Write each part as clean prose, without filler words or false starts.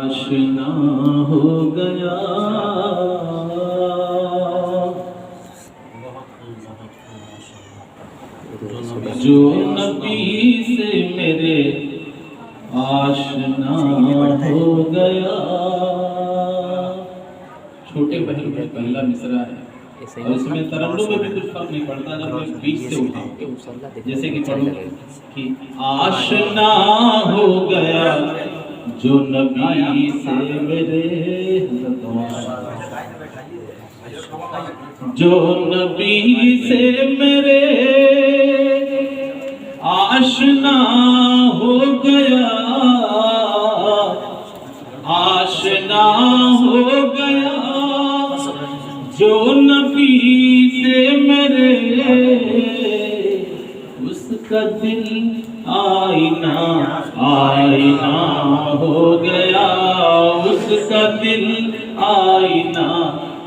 آشنا ہو گیا جو نبی سے میرے آشنا ہو گیا. چھوٹے بہن میں پہلا مصرع ہے اور اس میں ترنم میں بھی کچھ فرق نہیں پڑتا جب میں بیچ سے اٹھاؤں. جیسے کہ پڑھوں کہ آشنا ہو گیا جو نبی سے میرے جو نبی سے میرے آشنا ہو گیا آشنا ہو گیا جو نبی سے میرے اس کا دل آئینہ آئینہ ہو گیا اس کا دل آئینہ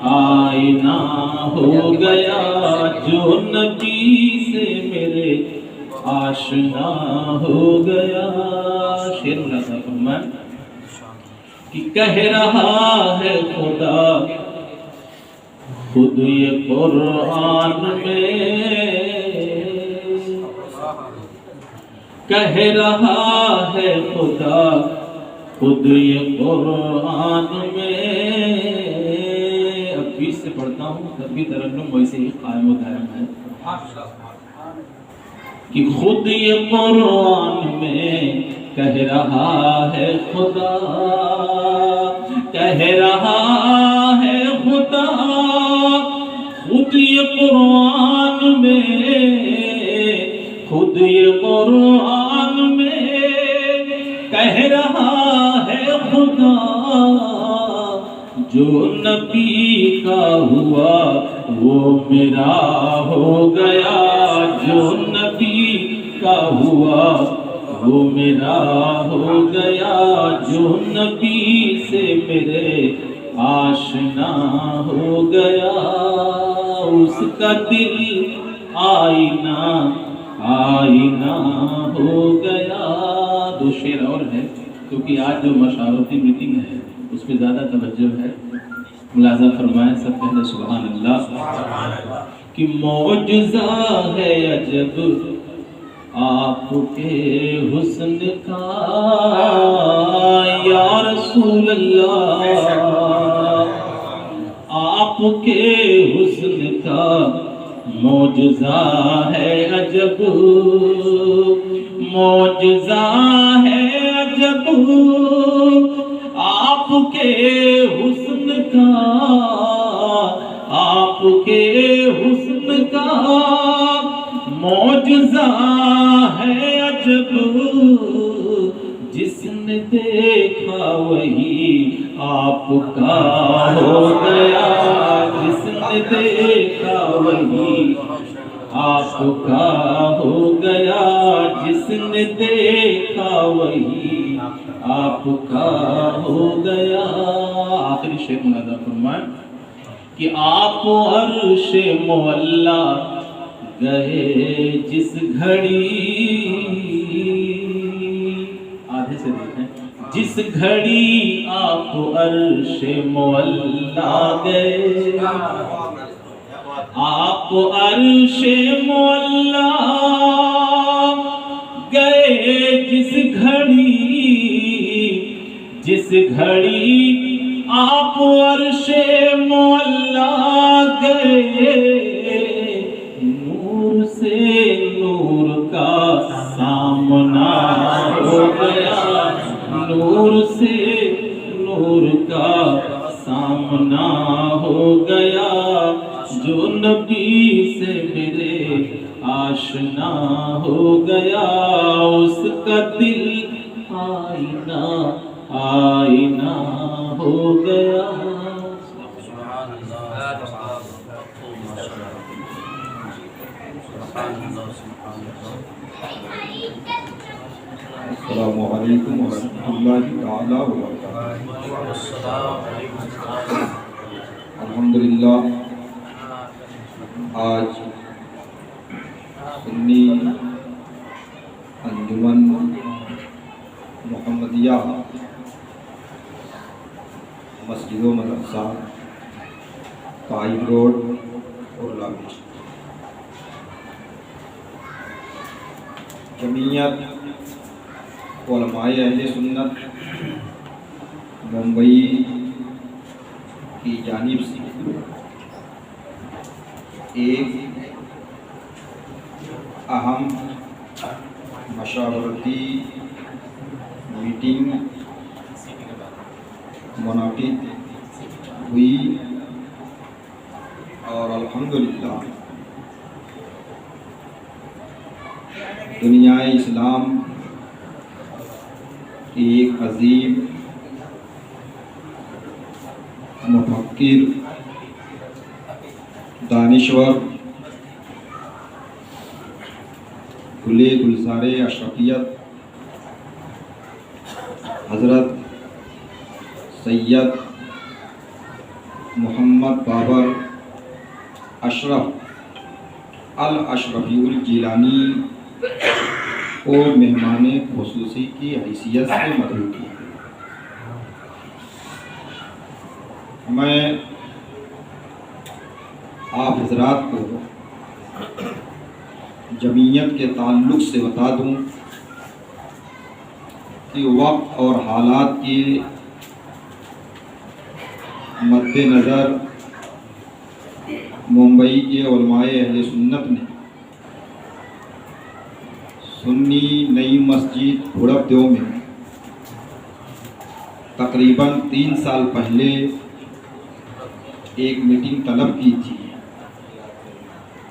آئینہ ہو گیا جو نبی سے میرے آشنا ہو گیا. شعر ملاحظہ فرمائیں کہ کہہ رہا ہے خدا خود یہ قرآن میں کہہ رہا ہے خدا خود یہ قرآن میں. اب بیچ سے پڑھتا ہوں تب بھی ترنم ویسے ہی قائم و دائم ہے کہ خود یہ قرآن میں کہہ رہا ہے خدا کہہ رہا ہے خدا خود یہ قرآن میں خود یہ قرآن میں کہہ رہا ہے خدا جو نبی کا ہوا وہ میرا ہو گیا جو نبی کا ہوا وہ میرا ہو گیا جو نبی سے میرے آشنا ہو گیا اس کا دل آئینہ آئینہ ہو گیا. دو شعر اور ہے کیونکہ آج جو مشاورتی میٹنگ ہے اس پہ زیادہ توجہ ہے. ملاحظہ فرمائیں سب پہلے سبحان اللہ کہ معجزہ ہے عجب آپ کے حسن کا یا رسول اللہ آپ کے حسن کا معجزہ ہے عجب معجزہ ہے عجب آپ کے حسن کا آپ کے حسن کا معجزہ ہے عجب جس نے دیکھا وہی آپ کا ہو گیا جس نے دیکھا وہی آپ کا ہو گیا جس نے دیکھا وہی آپ کا ہو گیا. آخری شعر ملاحظہ فرمائیں کہ آپ عرش معلا گئے جس گھڑی آدھے سے دیکھیں جس گھڑی آپ عرش معلا گئے آپ عرش معلا گئے جس گھڑی آپ عرش معلا گئے نور سے نور کا سامنا ہو گیا نور سے نور کا سامنا ہو گیا جو نبی سے میرے آشنا ہو گیا اس کا دل آئینہ آئینہ ہو گیا. السلام علیکم ورحمۃ اللہ تعالی وبرکاتہ. الحمدللہ آج سنی انجمن محمدیہ مسجد و مدرسہ پائپ روڈ اور لابی جمعیت علماء اہل سنت ممبئی کی جانب سے ایک اہم مشاورتی میٹنگ منعقد ہوئی اور الحمدللہ دنیا اسلام کی ایک عظیم مفکر دانشور کھلے گلزار اشرفیت حضرت سید محمد بابر اشرف الاشرفی الجیلانی کو مہمان خصوصی کی حیثیت سے مدعو کیا۔ میں آپ حضرات کو جمعیت کے تعلق سے بتا دوں کہ وقت اور حالات کے مد نظر ممبئی کے علماء اہل سنت نے سنی نئی مسجد گھوڑپ دیو میں تقریباً 3 سال پہلے ایک میٹنگ طلب کی تھی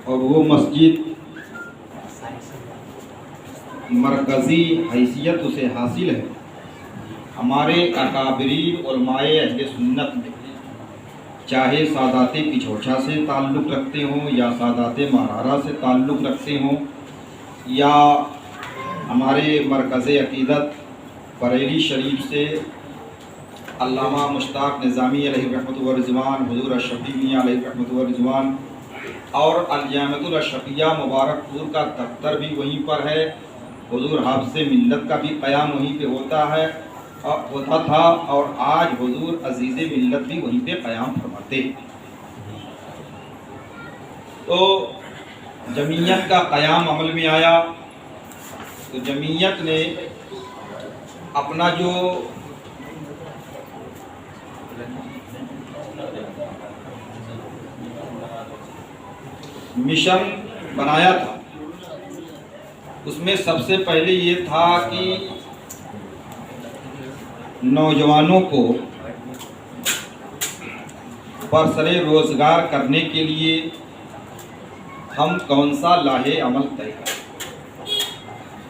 اور وہ مسجد مرکزی حیثیت اسے حاصل ہے ہمارے اکابرین علماء اہل سنت میں، چاہے سادات پچھوچھا سے تعلق رکھتے ہوں یا سادات مہارارہ سے تعلق رکھتے ہوں یا ہمارے مرکز عقیدت بریلی شریف سے علامہ مشتاق نظامی علیہ رحمۃ الرضوان، حضور اشرفی میاں علیہ رحمۃ الرضوان، اور الجامعۃ الاشرفیہ مبارک پور کا دفتر بھی وہیں پر ہے، حضور حافظ ملت کا بھی قیام وہیں پہ ہوتا تھا اور آج حضور عزیز ملت بھی وہیں پہ قیام فرماتے ہیں۔ تو جمعیت کا قیام عمل میں آیا تو جمعیت نے اپنا جو مشن بنایا تھا اس میں سب سے پہلے یہ تھا کہ نوجوانوں کو برسر روزگار کرنے کے لیے ہم کون سا لاہے عمل طے کریں،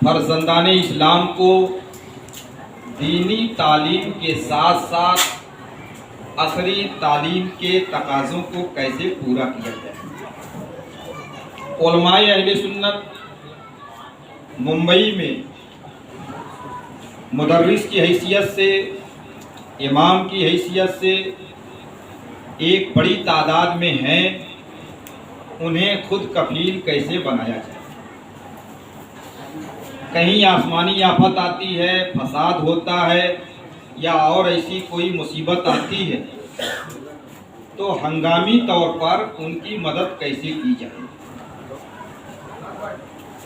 فرزندان اسلام کو دینی تعلیم کے ساتھ ساتھ عصری تعلیم کے تقاضوں کو کیسے پورا کیا جائے۔ علماء اہل سنت ممبئی میں مدرس کی حیثیت سے، امام کی حیثیت سے ایک بڑی تعداد میں ہیں، انہیں خود کفیل کیسے بنایا جائے۔ کہیں آسمانی آفت آتی ہے، فساد ہوتا ہے یا اور ایسی کوئی مصیبت آتی ہے تو ہنگامی طور پر ان کی مدد کیسے کی جائے۔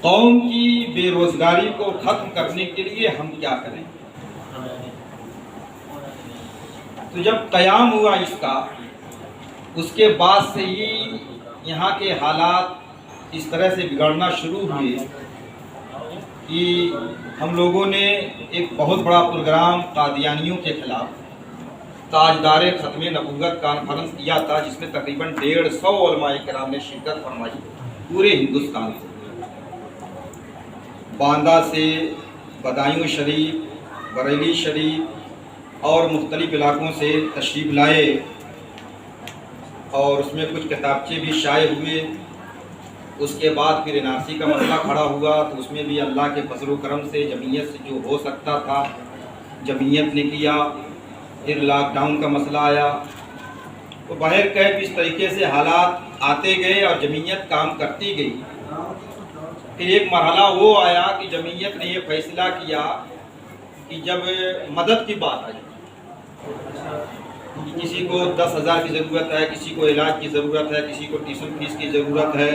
قوم کی بے روزگاری کو ختم کرنے کے لیے ہم کیا کریں۔ تو جب قیام ہوا اس کا، اس کے بعد سے ہی یہاں کے حالات اس طرح سے بگڑنا شروع ہوئے کہ ہم لوگوں نے ایک بہت بڑا پروگرام قادیانیوں کے خلاف تاجدار ختم نبوت کانفرنس کیا تھا، جس میں تقریباً 150 علماء کرام نے شرکت فرمائی پورے ہندوستان سے، باندہ سے بدایوں شریف، بریلی شریف اور مختلف علاقوں سے تشریف لائے اور اس میں کچھ کتابچے بھی شائع ہوئے۔ اس کے بعد پھر NRC کا مسئلہ کھڑا ہوا تو اس میں بھی اللہ کے فضل و کرم سے جمعیت سے جو ہو سکتا تھا جمعیت نے کیا۔ پھر لاک ڈاؤن کا مسئلہ آیا تو بہرکیف اس طریقے سے حالات آتے گئے اور جمعیت کام کرتی گئی۔ پھر ایک مرحلہ وہ آیا کہ جمعیت نے یہ فیصلہ کیا کہ جب مدد کی بات آئی کہ کسی کو 10,000 کی ضرورت ہے، کسی کو علاج کی ضرورت ہے، کسی کو ٹیوشن فیس کی ضرورت ہے،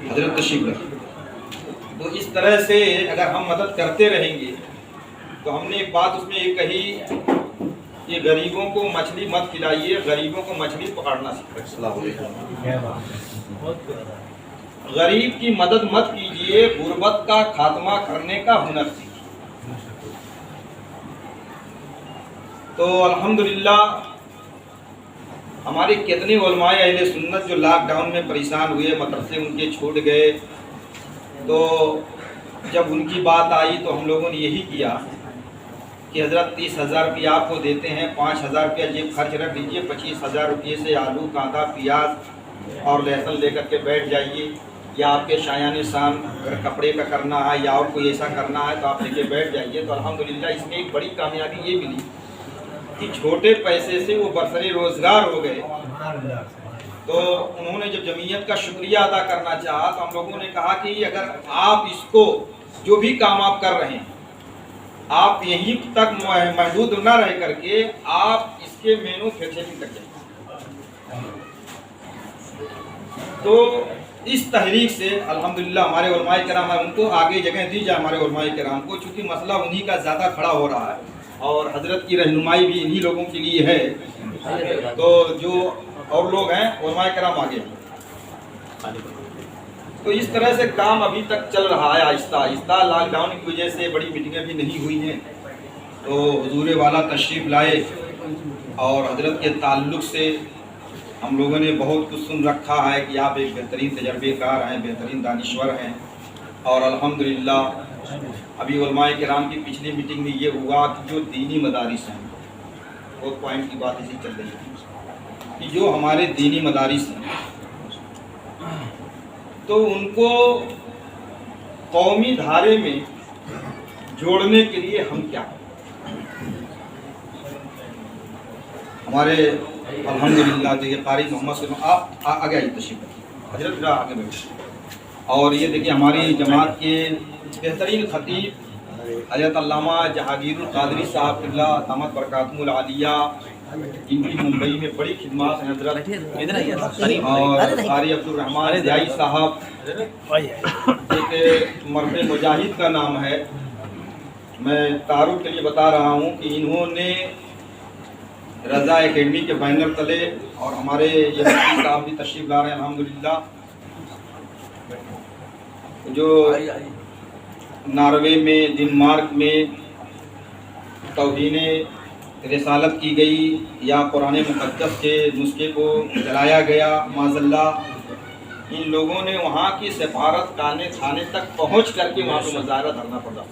حضرت تشریف رکھیں۔ تو اس طرح سے اگر ہم مدد کرتے رہیں گے تو ہم نے ایک بات اس میں یہ کہی کہ غریبوں کو مچھلی مت کھلائیے، غریبوں کو مچھلی پکڑنا سکھائیے۔ السلام علیکم۔ غریب کی مدد مت کیجیے، غربت کا خاتمہ کرنے کا ہنر سیکھیے۔ تو الحمدللہ ہمارے کتنے علماء اہل سنت جو لاک ڈاؤن میں پریشان ہوئے، مدرسے ان کے چھوٹ گئے، تو جب ان کی بات آئی تو ہم لوگوں نے یہی کیا کہ حضرت 30,000 روپیہ آپ کو دیتے ہیں، 5,000 روپیہ جیب خرچ رکھ دیجیے، 25,000 روپیے سے آلو، کاندا، پیاز اور لہسن لے کر کے بیٹھ جائیے، یا آپ کے شایان شان اگر کپڑے کا کرنا ہے یا اور کوئی ایسا کرنا ہے تو آپ لے کے بیٹھ جائیے۔ تو الحمدللہ اس میں ایک بڑی کامیابی یہ ملی کہ چھوٹے پیسے سے وہ برسر روزگار ہو گئے۔ تو انہوں نے جب جمعیت کا شکریہ ادا کرنا چاہا تو ہم لوگوں نے کہا کہ اگر آپ اس کو جو بھی کام آپ کر رہے ہیں آپ یہیں تک محدود نہ رہ کر کے آپ اس کے مینوفیکچرنگ تک جائیں۔ تو اس تحریک سے الحمدللہ ہمارے علماء کرام ان کو آگے جگہ دی جائے، ہمارے علماء کرام کو، چونکہ مسئلہ انہی کا زیادہ کھڑا ہو رہا ہے اور حضرت کی رہنمائی بھی انہی لوگوں کے لیے ہے۔ تو جو اور لوگ ہیں علماء کرام آگے ہیں۔ تو اس طرح سے کام ابھی تک چل رہا ہے آہستہ آہستہ۔ لاک ڈاؤن کی وجہ سے بڑی میٹنگیں بھی نہیں ہوئی ہیں، تو حضور والا تشریف لائے اور حضرت کے تعلق سے ہم لوگوں نے بہت کچھ سن رکھا ہے کہ آپ ایک بہترین تجربے کار ہیں، بہترین دانشور ہیں، اور الحمدللہ ابھی علماء کرام کی پچھلی میٹنگ میں یہ ہوا کہ جو دینی مدارس ہیں، بہت پوائنٹ کی بات اسی چل رہی ہے کہ جو ہمارے دینی مدارس ہیں تو ان کو قومی دھارے میں جوڑنے کے لیے ہم کیا کریں؟ ہمارے الحمدللہ دیکھیے قاری محمد صلی اللہ آپ آگے آئیے، تشریف رکھیے حضرت، ذرا آگے بیٹھیے۔ اور یہ دیکھیے ہماری جماعت کے بہترین خطیب حضرت علامہ جہانگیر القادری صاحب قبلہ دامت برکاتہم العالیہ، جن کی ممبئی میں بڑی خدمات ہیں حضرت، اور قاری عبدالرحمن ضیائی صاحب ایک مرد مجاہد کا نام ہے۔ میں تعارف کے لیے بتا رہا ہوں کہ انہوں نے رضا اکیڈمی کے بینر تلے، اور ہمارے یہ مفتی صاحب بھی تشریف لا رہے ہیں الحمدللہ، جو ناروے میں، ڈنمارک میں توہین رسالت کی گئی یا قرآن مقدس کے نسخے کو جلایا گیا معاذ اللہ، ان لوگوں نے وہاں کی سفارت خانے تک پہنچ کر کے وہاں پہ مظاہرہ دھرنا پڑا،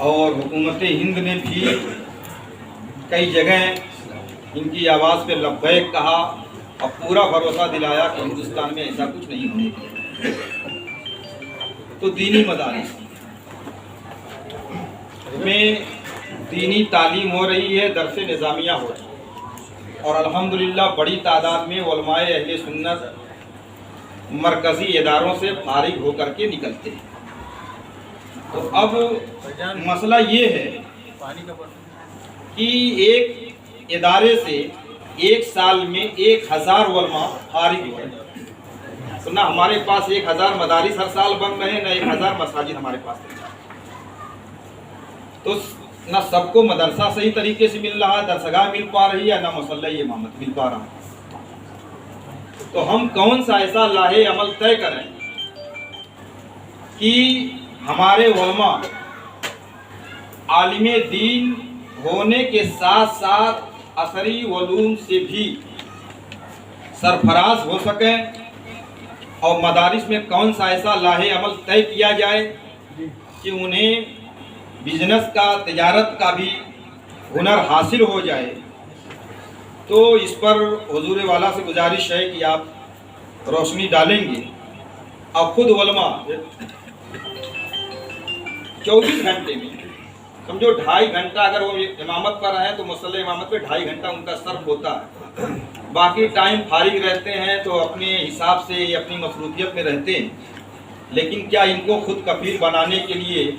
اور حکومت ہند نے بھی کئی جگہ ان کی آواز پہ لبیک کہا اور پورا بھروسہ دلایا کہ ہندوستان میں ایسا کچھ نہیں ہونے گا۔ تو دینی مدارس میں دینی تعلیم ہو رہی ہے، درس نظامیہ ہو رہی ہے، اور الحمدللہ بڑی تعداد میں علماء اہل سنت مرکزی اداروں سے فارغ ہو کر کے نکلتے ہیں۔ تو اب مسئلہ یہ ہے کہ ایک ادارے سے ایک سال میں 1,000 علماء فارغ ہوئے، تو نہ ہمارے پاس 1,000 مدارس ہر سال بن رہے ہیں، نہ 1,000 مساجد ہمارے پاس، تو نہ سب کو مدرسہ صحیح طریقے سے مل رہا ہے، درسگاہ مل پا رہی ہے، نہ مصلی امامت مل پا رہا ہے۔ تو ہم کون سا ایسا لاہے عمل طے کریں کہ ہمارے علماء عالم دین ہونے کے ساتھ ساتھ عصری علوم سے بھی سرفراز ہو سکیں، اور مدارس میں کون سا ایسا لاہے عمل طے کیا جائے کہ انہیں بزنس کا، تجارت کا بھی ہنر حاصل ہو جائے۔ تو اس پر حضور والا سے گزارش ہے کہ آپ روشنی ڈالیں گے، اور خود علماء 24 گھنٹے میں سمجھو 2.5 گھنٹہ اگر وہ امامت پر ہیں تو مصلی امامت پہ 2.5 گھنٹہ ان کا صرف ہوتا ہے، باقی ٹائم فارغ رہتے ہیں تو اپنے حساب سے اپنی مصروفیت میں رہتے ہیں۔ لیکن کیا ان کو خود کفیل بنانے کے لیے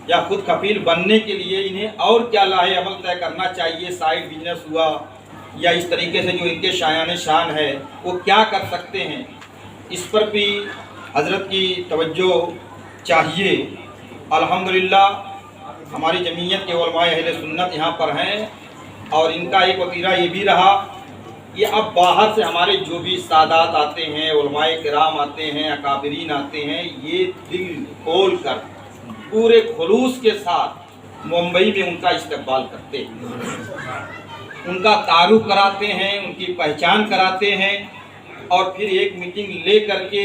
या खुद कफील बनने के लिए इन्हें और क्या लाहे अमल तय करना चाहिए, साइड बिजनेस हुआ या इस तरीके से जो इनके शायान शान है वो क्या कर सकते हैं, इस पर भी हज़रत की तवज्जो चाहिए। अल्हम्दुलिल्लाह हमारी जमीयत के उलमाए अहले सुन्नत यहाँ पर हैं और इनका एक वतीरा ये भी रहा, ये अब बाहर से हमारे जो भी सादात आते हैं, उलमाए किराम आते हैं, अकाबिरीन आते हैं, ये दिल खोल कर पूरे खुलूस के साथ मुंबई में उनका इस्तकबाल करते हैं, उनका तारुफ कराते हैं, उनकी पहचान कराते हैं और फिर एक मीटिंग ले करके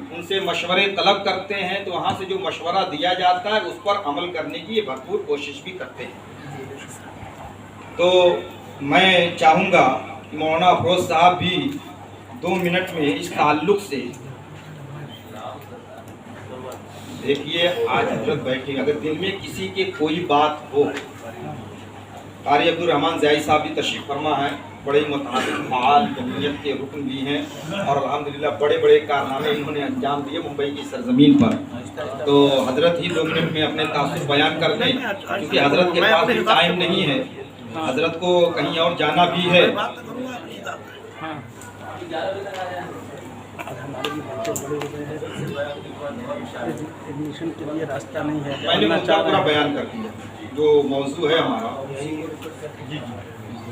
उनसे मशवरे तलब करते हैं। तो वहाँ से जो मशवरा दिया जाता है उस पर अमल करने की ये भरपूर कोशिश भी करते हैं। तो मैं चाहूँगा कि मौलाना अफरोज़ साहब भी 2 मिनट में इस ताल्लुक़ से देखिए, आज हजरत बैठे, अगर दिल में किसी के कोई बात हो, कारी अब्दुल रहमान ज़ाई साहब भी तशरीफ़ फरमा है, बड़े मुतहदिद फ़ाल जमीयत के रुकन भी हैं और अल्हम्दुलिल्लाह बड़े बड़े कारनामे इन्होंने अंजाम दिए मुंबई की सरजमीन पर। तो हजरत ही 2 मिनट में अपने तासुर बयान कर दें, क्योंकि हजरत के पास भी टाइम नहीं है, हजरत को कहीं और जाना भी है। एडमिशन के लिए रास्ता नहीं है। मैंने मुद्दा पूरा बयान कर दिया जो मौजू है हमारा। जी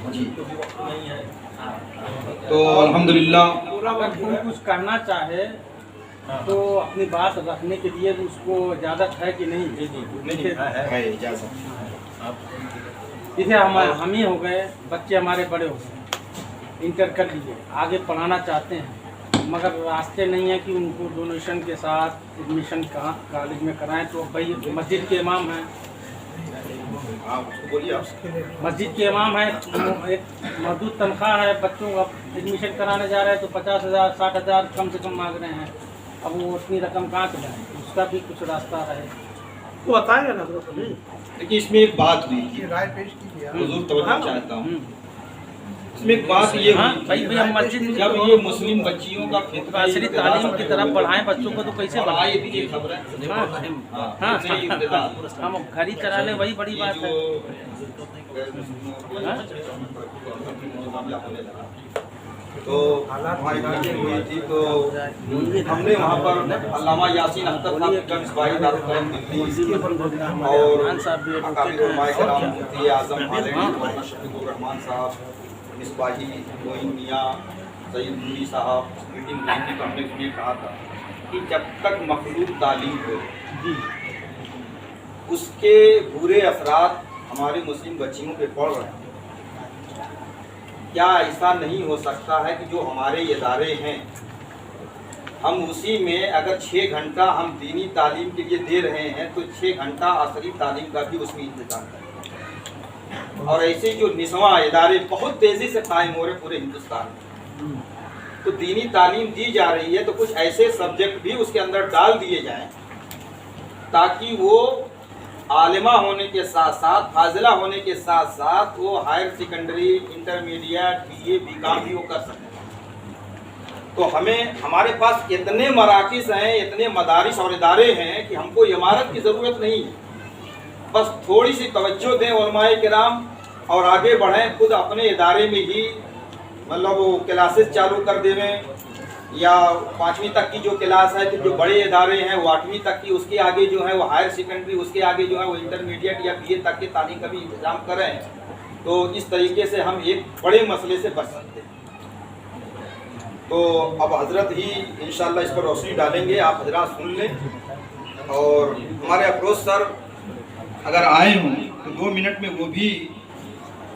जी, तो अल्हम्दुलिल्लाह अगर कोई कुछ करना चाहे तो अपनी बात रखने के लिए उसको इजाज़त है कि नहीं? नहीं है इजाज़त। जैसे हम ही हो गए, बच्चे हमारे बड़े हो गए, इंटर कर लिए, आगे पढ़ाना चाहते हैं, मगर रास्ते नहीं है कि उनको डोनेशन के साथ एडमिशन कहाँ कॉलेज में कराएं। तो भाई मस्जिद के इमाम हैं, मस्जिद के इमाम हैं, एक महदूद तनख्वाह है, बच्चों का एडमिशन कराने जा रहे हैं तो 50,000 60,000 कम से कम मांग रहे हैं। अब वो उतनी रकम कहाँ से लाएं, उसका भी कुछ रास्ता रहे तो बताएगा ना। तो देखिए, इसमें एक बात हुई कि राय पेश कीजिए। हुजूर तवज्जो चाहता हूँ, इसमें एक बात ये हुई भाई हम मस्जिद जब ये मुस्लिम बच्चियों का फितरा असली तालीम की तरफ बढ़ाएं बच्चों को, तो कैसे बढ़ाएं? ये भी एक खबर है। हाँ, हम घर ही चला लें, वही बड़ी बात है। तो हमारी मीटिंग हुई थी तो हमने वहाँ पर अल्लामा यासीन अख्तर साहब का मिसबाही दारुल दिल्ली और अकाबिर उलमाए किराम मुफ्ती आज़म और शफीकुर रहमान साहब, मिसबाही मोइन मियाँ, सईद नूरी साहब मीटिंग हुई थी। तो हमने उसमें कहा था कि जब तक मखलूक तालीम हो उसके बुरे असरात हमारे मुस्लिम बच्चियों पे पड़ रहे हैं। क्या ऐसा नहीं हो सकता है कि जो हमारे इदारे हैं हम उसी में अगर 6 घंटा हम दीनी तालीम के लिए दे रहे हैं तो 6 घंटा असली तालीम का भी उसमें इंतजाम करें। और ऐसे जो निस्वां इदारे बहुत तेज़ी से कायम हो रहे पूरे हिंदुस्तान में, तो दीनी तालीम दी जा रही है तो कुछ ऐसे सब्जेक्ट भी उसके अंदर डाल दिए जाएं ताकि वो आलिमा होने के साथ साथ, फाजिला होने के साथ साथ वो higher secondary, intermediate, BA, BCom भी वो कर सकें। तो हमें, हमारे पास इतने मराकिज़ हैं, इतने मदारिस और इदारे हैं कि हमको इमारत की ज़रूरत नहीं, बस थोड़ी सी तवज्जो दें उलमाए किराम और आगे बढ़ें। खुद अपने इदारे में ही मतलब वो क्लासेस चालू कर देवें, या 5वीं तक की जो क्लास है, फिर जो बड़े इदारे हैं वो 8वीं तक की, उसके आगे जो है वो हायर सेकेंडरी, उसके आगे जो है वो इंटरमीडिएट या बीए तक के तालीम का भी इंतज़ाम करें। तो इस तरीके से हम एक बड़े मसले से बच सकते हैं। तो अब हजरत ही इंशाअल्लाह इस पर रोशनी डालेंगे, आप हजरात सुन लें। और हमारे अफरोज़ सर अगर आए हों तो 2 मिनट में वो भी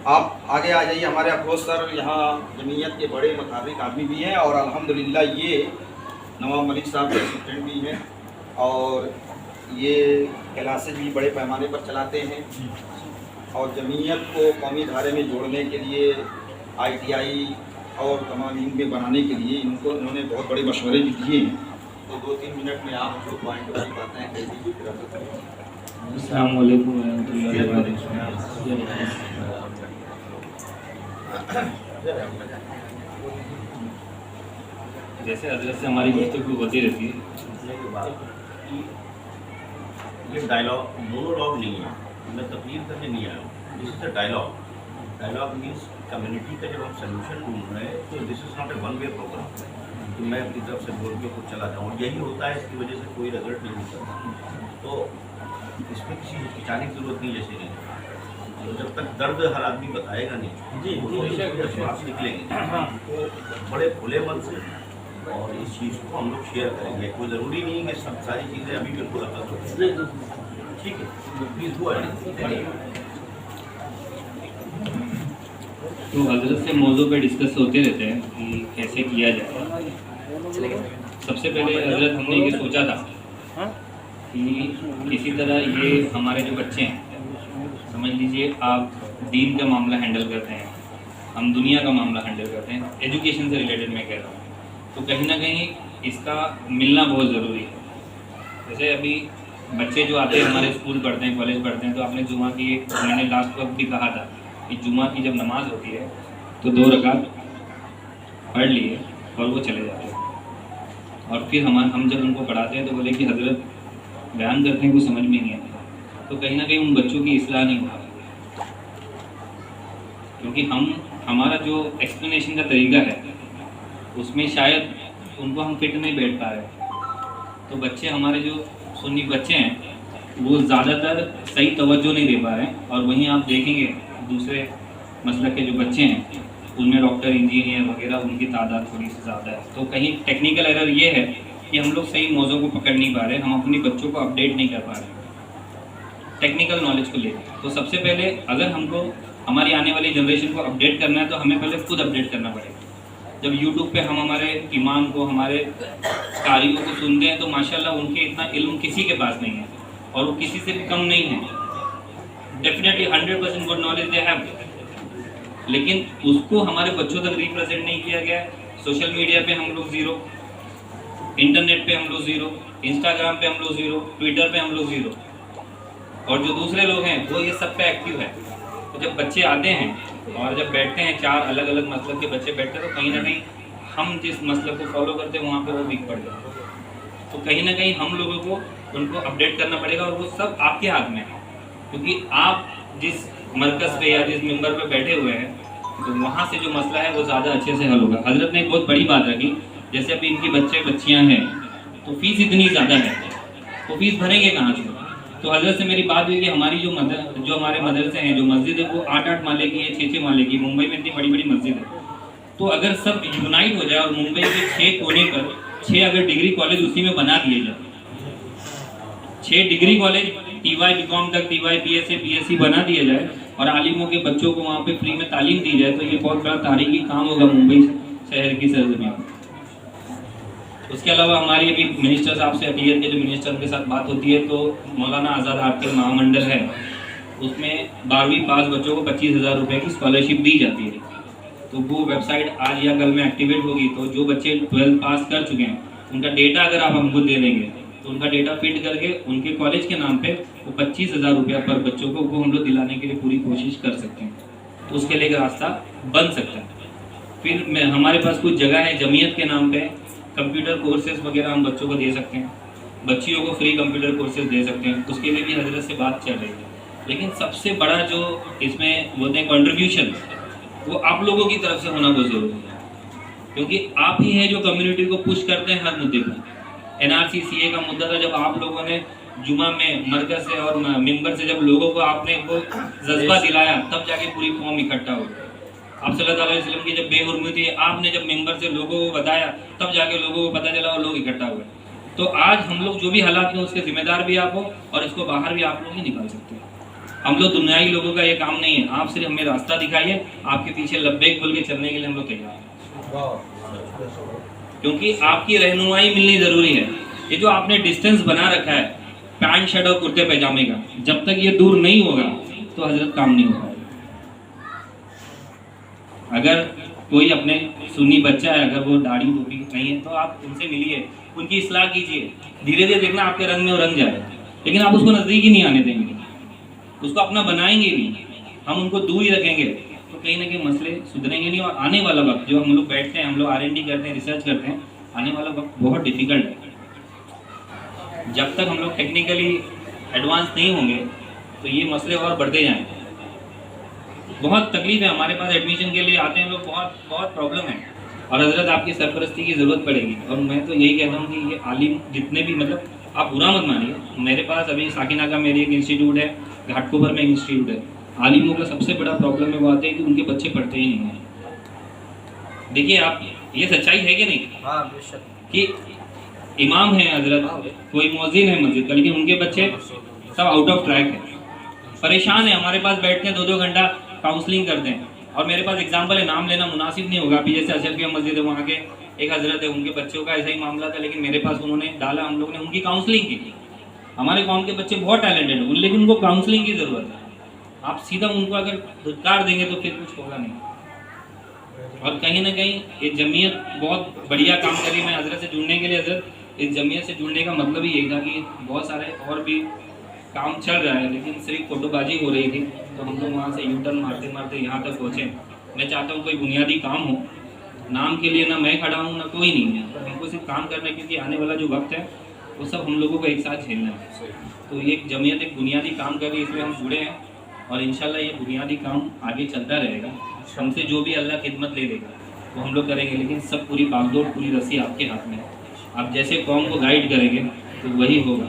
आप आगे आ जाइए। हमारे अफरोज़ सर यहाँ जमीयत के बड़े मुताबिक आदमी भी हैं और अल्हम्दुलिल्लाह ये नवाब मलिक साहब के असिस्टेंट भी हैं और ये क्लासेज भी बड़े पैमाने पर चलाते हैं और जमीयत को कौमी धारे में जोड़ने के लिए ITI और तमाम इनमें बनाने के लिए इन्होंने बहुत बड़े मशवरे भी दिए हैं। तो 2-3 मिनट में आप जो पॉइंट वाली बातें हैं कह दीजिए। अस्सलाम वालेकुम रहमतुल्लाहि व बरकातहू। जैसे हजरत से हमारी गुफ्तगू होती रहती है, ये डायलॉग मोनोलॉग नहीं है, मैं तकरीर करने नहीं आया हूँ, this is a dialogue. Dialogue means community का जब हम सोल्यूशन ढूंढ रहे हैं तो this is not a one way programme कि मैं अपनी तरफ से बोल के कुछ चला जाऊँ, यही होता है, इसकी वजह से कोई रिजल्ट नहीं होता। तो इसमें किसी हिचकिचाने की जरूरत नहीं, जैसे नहीं तो जब तक दर्द हर आदमी बताएगा नहीं जी, तो जी, जज्बात निकलेंगे। तो बड़े खुले मन से और इस चीज़ को हम लोग शेयर करेंगे, कोई ज़रूरी नहीं है कि सब सारी चीज़ें अभी बिल्कुल अलग हो, ठीक है, प्लीज़ गो अहेड। तो हजरत से मौजू पे डिस्कस होते रहते हैं कि कैसे किया जाए। सबसे पहले हजरत हमने ये सोचा था कि किसी तरह ये हमारे जो बच्चे हैं, समझ लीजिए आप दीन का मामला हैंडल करते हैं, हम दुनिया का मामला हैंडल करते हैं, एजुकेशन से रिलेटेड मैं कह रहा हूँ, तो कहीं ना कहीं इसका मिलना बहुत ज़रूरी है। जैसे अभी बच्चे जो आते हैं हमारे स्कूल पढ़ते हैं, कॉलेज पढ़ते हैं, तो आपने जुमा की, मैंने लास्ट वक्त भी कहा था कि जुमा की जब नमाज होती है तो 2 रकात पढ़ लिए और वो चले जाते हैं, और फिर हम जब उनको पढ़ाते हैं तो बोले कि हजरत बयान करते हैं, कुछ समझ में नहीं आता, तो कहीं ना कहीं उन बच्चों की इस्लाह नहीं हो पाती, क्योंकि हमारा जो एक्सप्लेनेशन का तरीका है उसमें शायद उनको हम फिट नहीं बैठ पा रहे। तो बच्चे हमारे जो सुन्नी बच्चे हैं वो ज़्यादातर सही तवज्जो नहीं दे पा रहे हैं, और वहीं आप देखेंगे दूसरे मसलक के जो बच्चे हैं उनमें डॉक्टर, इंजीनियर वगैरह उनकी तादाद थोड़ी सी ज़्यादा है। तो कहीं टेक्निकल एरर ये है कि हम लोग सही मौज़ों को पकड़ नहीं पा रहे, हम अपने बच्चों को अपडेट नहीं कर पा रहे टेक्निकल नॉलेज को लेकर। तो सबसे पहले अगर हमको हमारी आने वाली जनरेशन को अपडेट करना है तो हमें पहले खुद अपडेट करना पड़ेगा। जब यूट्यूब पे हम हमारे इमाम को, हमारे कारियों को सुनते हैं तो माशाल्लाह उनके इतना इल्म किसी के पास नहीं है, और वो किसी से भी कम नहीं है, definitely 100% good knowledge they have, लेकिन उसको हमारे बच्चों तक रिप्रेजेंट नहीं किया गया है। सोशल मीडिया पे हम लोग ज़ीरो, इंटरनेट पे हम लोग ज़ीरो, इंस्टाग्राम पे हम लोग ज़ीरो, ट्विटर पे हम लोग ज़ीरो, और जो दूसरे लोग हैं वो ये सब पे एक्टिव है। तो जब बच्चे आते हैं और जब बैठते हैं, 4 अलग अलग मसलब के बच्चे बैठते हैं, तो कहीं ना कहीं हम जिस मसलब को फॉलो करते हैं वहाँ पे वो वीक पड़ जाते हैं। तो कहीं ना कहीं हम लोगों को उनको अपडेट करना पड़ेगा, और वो सब आपके हाथ में है, क्योंकि आप जिस मरकज़ पे या जिस मिंबर पे बैठे हुए हैं तो वहाँ से जो मसला है वो ज़्यादा अच्छे से हल होगा। हजरत ने एक बहुत बड़ी बात रखी, जैसे अभी इनके बच्चे बच्चियाँ हैं तो फीस इतनी ज़्यादा है, तो फीस भरेंगे कहाँ से? तो हजरत से मेरी बात हुई कि हमारी जो हमारे मदरसे हैं, जो मस्जिद है वो 8-8 माले की है, 6-6 माले की, मुंबई में इतनी बड़ी बड़ी मस्जिद है। तो अगर सब यूनाइट हो जाए और मुंबई के 6 कोने पर 6 अगर डिग्री कॉलेज उसी में बना दिए जाए, 6 डिग्री कॉलेज TY BCom तक, TY BSA BSc बना दिया जाए और आलिमों के बच्चों को वहाँ पे फ्री में तालीम दी जाए, तो ये बहुत बड़ा तारीखी काम होगा मुंबई शहर की सरजमीन। उसके अलावा हमारी अभी मिनिस्टर साहब से, अपीयर के जो मिनिस्टर के साथ बात होती है, तो मौलाना आज़ाद आर्थिक महामंडल है, उसमें 12वीं पास बच्चों को 25,000 रुपये की स्कॉलरशिप दी जाती है। तो वो वेबसाइट आज या कल में एक्टिवेट होगी, तो जो बच्चे 12th पास कर चुके हैं उनका डेटा अगर आप हमको दे देंगे तो उनका डेटा फिट करके उनके कॉलेज के नाम पे वो 25,000 रुपया पर बच्चों को वो हम लोग दिलाने के लिए पूरी कोशिश कर सकते हैं। तो उसके लिए रास्ता बन सकता है। फिर हमारे पास कुछ जगह है जमीयत के नाम पे, कंप्यूटर कोर्सेज वगैरह हम बच्चों को दे सकते हैं, बच्चियों को फ्री कंप्यूटर कोर्सेज दे सकते हैं, उसके लिए भी हजरत से बात चल रही है। लेकिन सबसे बड़ा जो इसमें बोलते हैं कंट्रीब्यूशन, वो आप लोगों की तरफ से होना बहुत ज़रूरी है, क्योंकि आप ही हैं जो कम्युनिटी को पुश करते हैं हर मुद्दे पर। NRC CA का मुद्दा था, जब आप लोगों ने जुमा में मरकज़ से और मिंबर से जब लोगों को आपने वो जज्बा दिलाया, तब जाके पूरी कौम इकट्ठा हो गई। आप सल्लल्लाहु अलैहि वसल्लम की जब बेहुरमती थी, आपने जब मिंबर से लोगों को बताया, तब जाके लोगों को पता चला और लोग इकट्ठा हुए। तो आज हम लोग जो भी हालात हैं उसके जिम्मेदार भी आप हो, और इसको बाहर भी आप लोग ही निकाल सकते हैं। हम लोग दुनियाई लोगों का ये काम नहीं है, आप सिर्फ हमें रास्ता दिखाइए, आपके पीछे लब्बैक बोल के चलने के लिए हम लोग तैयार हैं, क्योंकि आपकी रहनुमाई मिलनी ज़रूरी है। ये जो आपने डिस्टेंस बना रखा है पैंट शर्ट और कुर्ते पैजामे का, जब तक ये दूर नहीं होगा तो हजरत काम नहीं होगा। अगर कोई अपने सुन्नी बच्चा है, अगर वो दाढ़ी टोपी नहीं है, तो आप उनसे मिलिए, उनकी इस्लाह कीजिए, धीरे धीरे देखना आपके रंग में वो रंग जाए। लेकिन आप उसको नज़दीक ही नहीं आने देंगे, उसको अपना बनाएंगे नहीं, हम उनको दूर ही रखेंगे, तो कहीं ना कहीं मसले सुधरेंगे नहीं। और आने वाला वक्त जो हम लोग बैठते हैं, हम लोग R&D करते हैं, रिसर्च करते हैं, आने वाला वक्त बहुत डिफिकल्ट है। जब तक हम लोग टेक्निकली ایڈوانس نہیں ہوں گے تو یہ مسئلے اور بڑھتے جائیں گے. بہت تکلیف ہے ہمارے پاس ایڈمیشن کے لیے آتے ہیں لوگ, بہت پرابلم ہے, اور حضرت آپ کی سرپرستی کی ضرورت پڑے گی. اور میں تو یہی کہتا ہوں کہ یہ عالم جتنے بھی, مطلب آپ برا مت مانیے, میرے پاس ابھی ساکنہ کا میری ایک انسٹیٹیوٹ ہے, گھاٹ کوپر میں ایک انسٹیٹیوٹ ہے. عالموں کا سب سے بڑا پرابلم ہے وہ آتے ہیں کہ ان کے بچے پڑھتے ہی نہیں ہیں. دیکھیے آپ, یہ سچائی ہے کہ نہیں کہ امام ہیں حضرت, کوئی مؤذن ہے مسجد کا, لیکن ان کے بچے سب آؤٹ آف ٹریک ہیں, پریشان ہیں. ہمارے پاس بیٹھتے ہیں 2-2 گھنٹہ کاؤنسلنگ کرتے ہیں. اور میرے پاس ایگزامپل ہے, نام لینا مناسب نہیں ہوگا, ابھی جیسے اشرفیہ مسجد ہے وہاں کے ایک حضرت ہے, ان کے بچوں کا ایسا ہی معاملہ تھا, لیکن میرے پاس انہوں نے ڈالا, ہم لوگ نے ان کی کاؤنسلنگ کی. ہمارے قوم کے بچے بہت ٹیلنٹڈ ہیں لیکن ان کو کاؤنسلنگ کی ضرورت ہے. آپ سیدھا ان کو اگر دھتکار دیں گے تو پھر کچھ ہوگا نہیں. اور کہیں نہ کہیں یہ جمعیت بہت بڑھیا کام کری. میں حضرت سے جڑنے کے لیے, حضرت اس جمعیت سے جڑنے کا مطلب ہی یہی تھا کہ بہت سارے اور بھی کام چل رہا ہے لیکن صرف فوٹو بازی ہو رہی تھی, تو ہم لوگ وہاں سے یو ٹرن مارتے مارتے یہاں تک پہنچے. میں چاہتا ہوں کوئی بنیادی کام ہو, نام کے لیے نہ میں کھڑا ہوں نہ کوئی نہیں ہے, ہم کو صرف کام کرنا ہے, کیونکہ آنے والا جو وقت ہے وہ سب ہم لوگوں کو ایک ساتھ جھیلنا ہے. تو یہ جمعیت ایک بنیادی کام کر رہی ہے, اس میں ہم جڑے ہیں, اور انشاءاللہ یہ بنیادی کام آگے چلتا رہے گا. ہم سے جو بھی اللہ خدمت لے لے گا وہ ہم لوگ کریں گے, لیکن سب پوری باغ دوڑ, پوری رسی آپ کے ہاتھ میں ہے. آپ جیسے قوم کو گائیڈ کریں گے تو وہی ہوگا,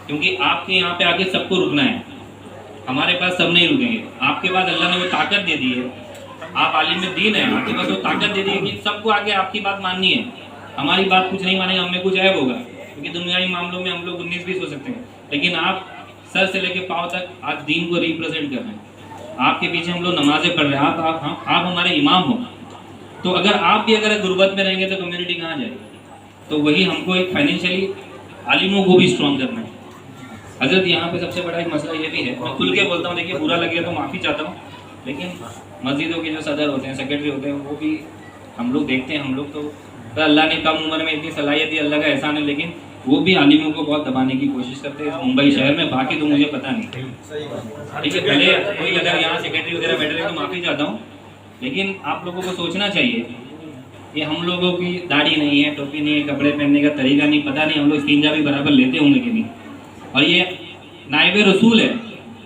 کیونکہ آپ کے یہاں پہ آگے سب کو رکنا ہے. ہمارے پاس سب نہیں رکیں گے. آپ کے پاس اللہ نے وہ طاقت دے دی ہے, آپ عالم دین ہیں, آپ کے پاس وہ طاقت دے دی ہے کہ سب کو آگے آپ کی بات ماننی ہے. ہماری بات کچھ نہیں مانے گا, ہمیں کچھ عیب ہوگا, کیونکہ دنیائی معاملوں میں ہم لوگ 19-20 ہو سکتے ہیں, لیکن آپ سر سے لے کے پاؤں تک آج دین کو ریپرزینٹ کر رہے ہیں. آپ کے پیچھے ہم لوگ نمازیں پڑھ رہے ہیں, آپ ہمارے امام ہو. تو اگر آپ بھی اگر غربت میں رہیں گے تو کمیونٹی کہاں جائے گی. تو وہی ہم کو ایک فائنینشلی عالموں کو بھی اسٹرانگ کرنا ہے. حضرت یہاں پہ سب سے بڑا ایک مسئلہ یہ بھی ہے, میں کھل کے بولتا ہوں, دیکھیے برا لگے تو معافی چاہتا ہوں, لیکن مسجدوں کے جو صدر ہوتے ہیں, سیکرٹری ہوتے ہیں, وہ بھی ہم لوگ دیکھتے ہیں. ہم لوگ تو اللہ نے کم عمر میں اتنی صلاحیت دی, اللہ کا احسان ہے, لیکن وہ بھی عالموں کو بہت دبانے کی کوشش کرتے ہیں ممبئی شہر میں. باقی تو مجھے پتہ نہیں, ٹھیک ہے, بھلے کوئی اگر یہاں سیکرٹری وغیرہ بیٹھ رہے ہیں تو معافی چاہتا ہوں, لیکن آپ لوگوں کو سوچنا چاہیے کہ ہم لوگوں کی داڑھی نہیں ہے, ٹوپی نہیں ہے, کپڑے پہننے کا طریقہ نہیں, پتہ نہیں ہم لوگ استنجا بھی برابر لیتے ہوں گے کہ نہیں, اور یہ نائب رسول ہے,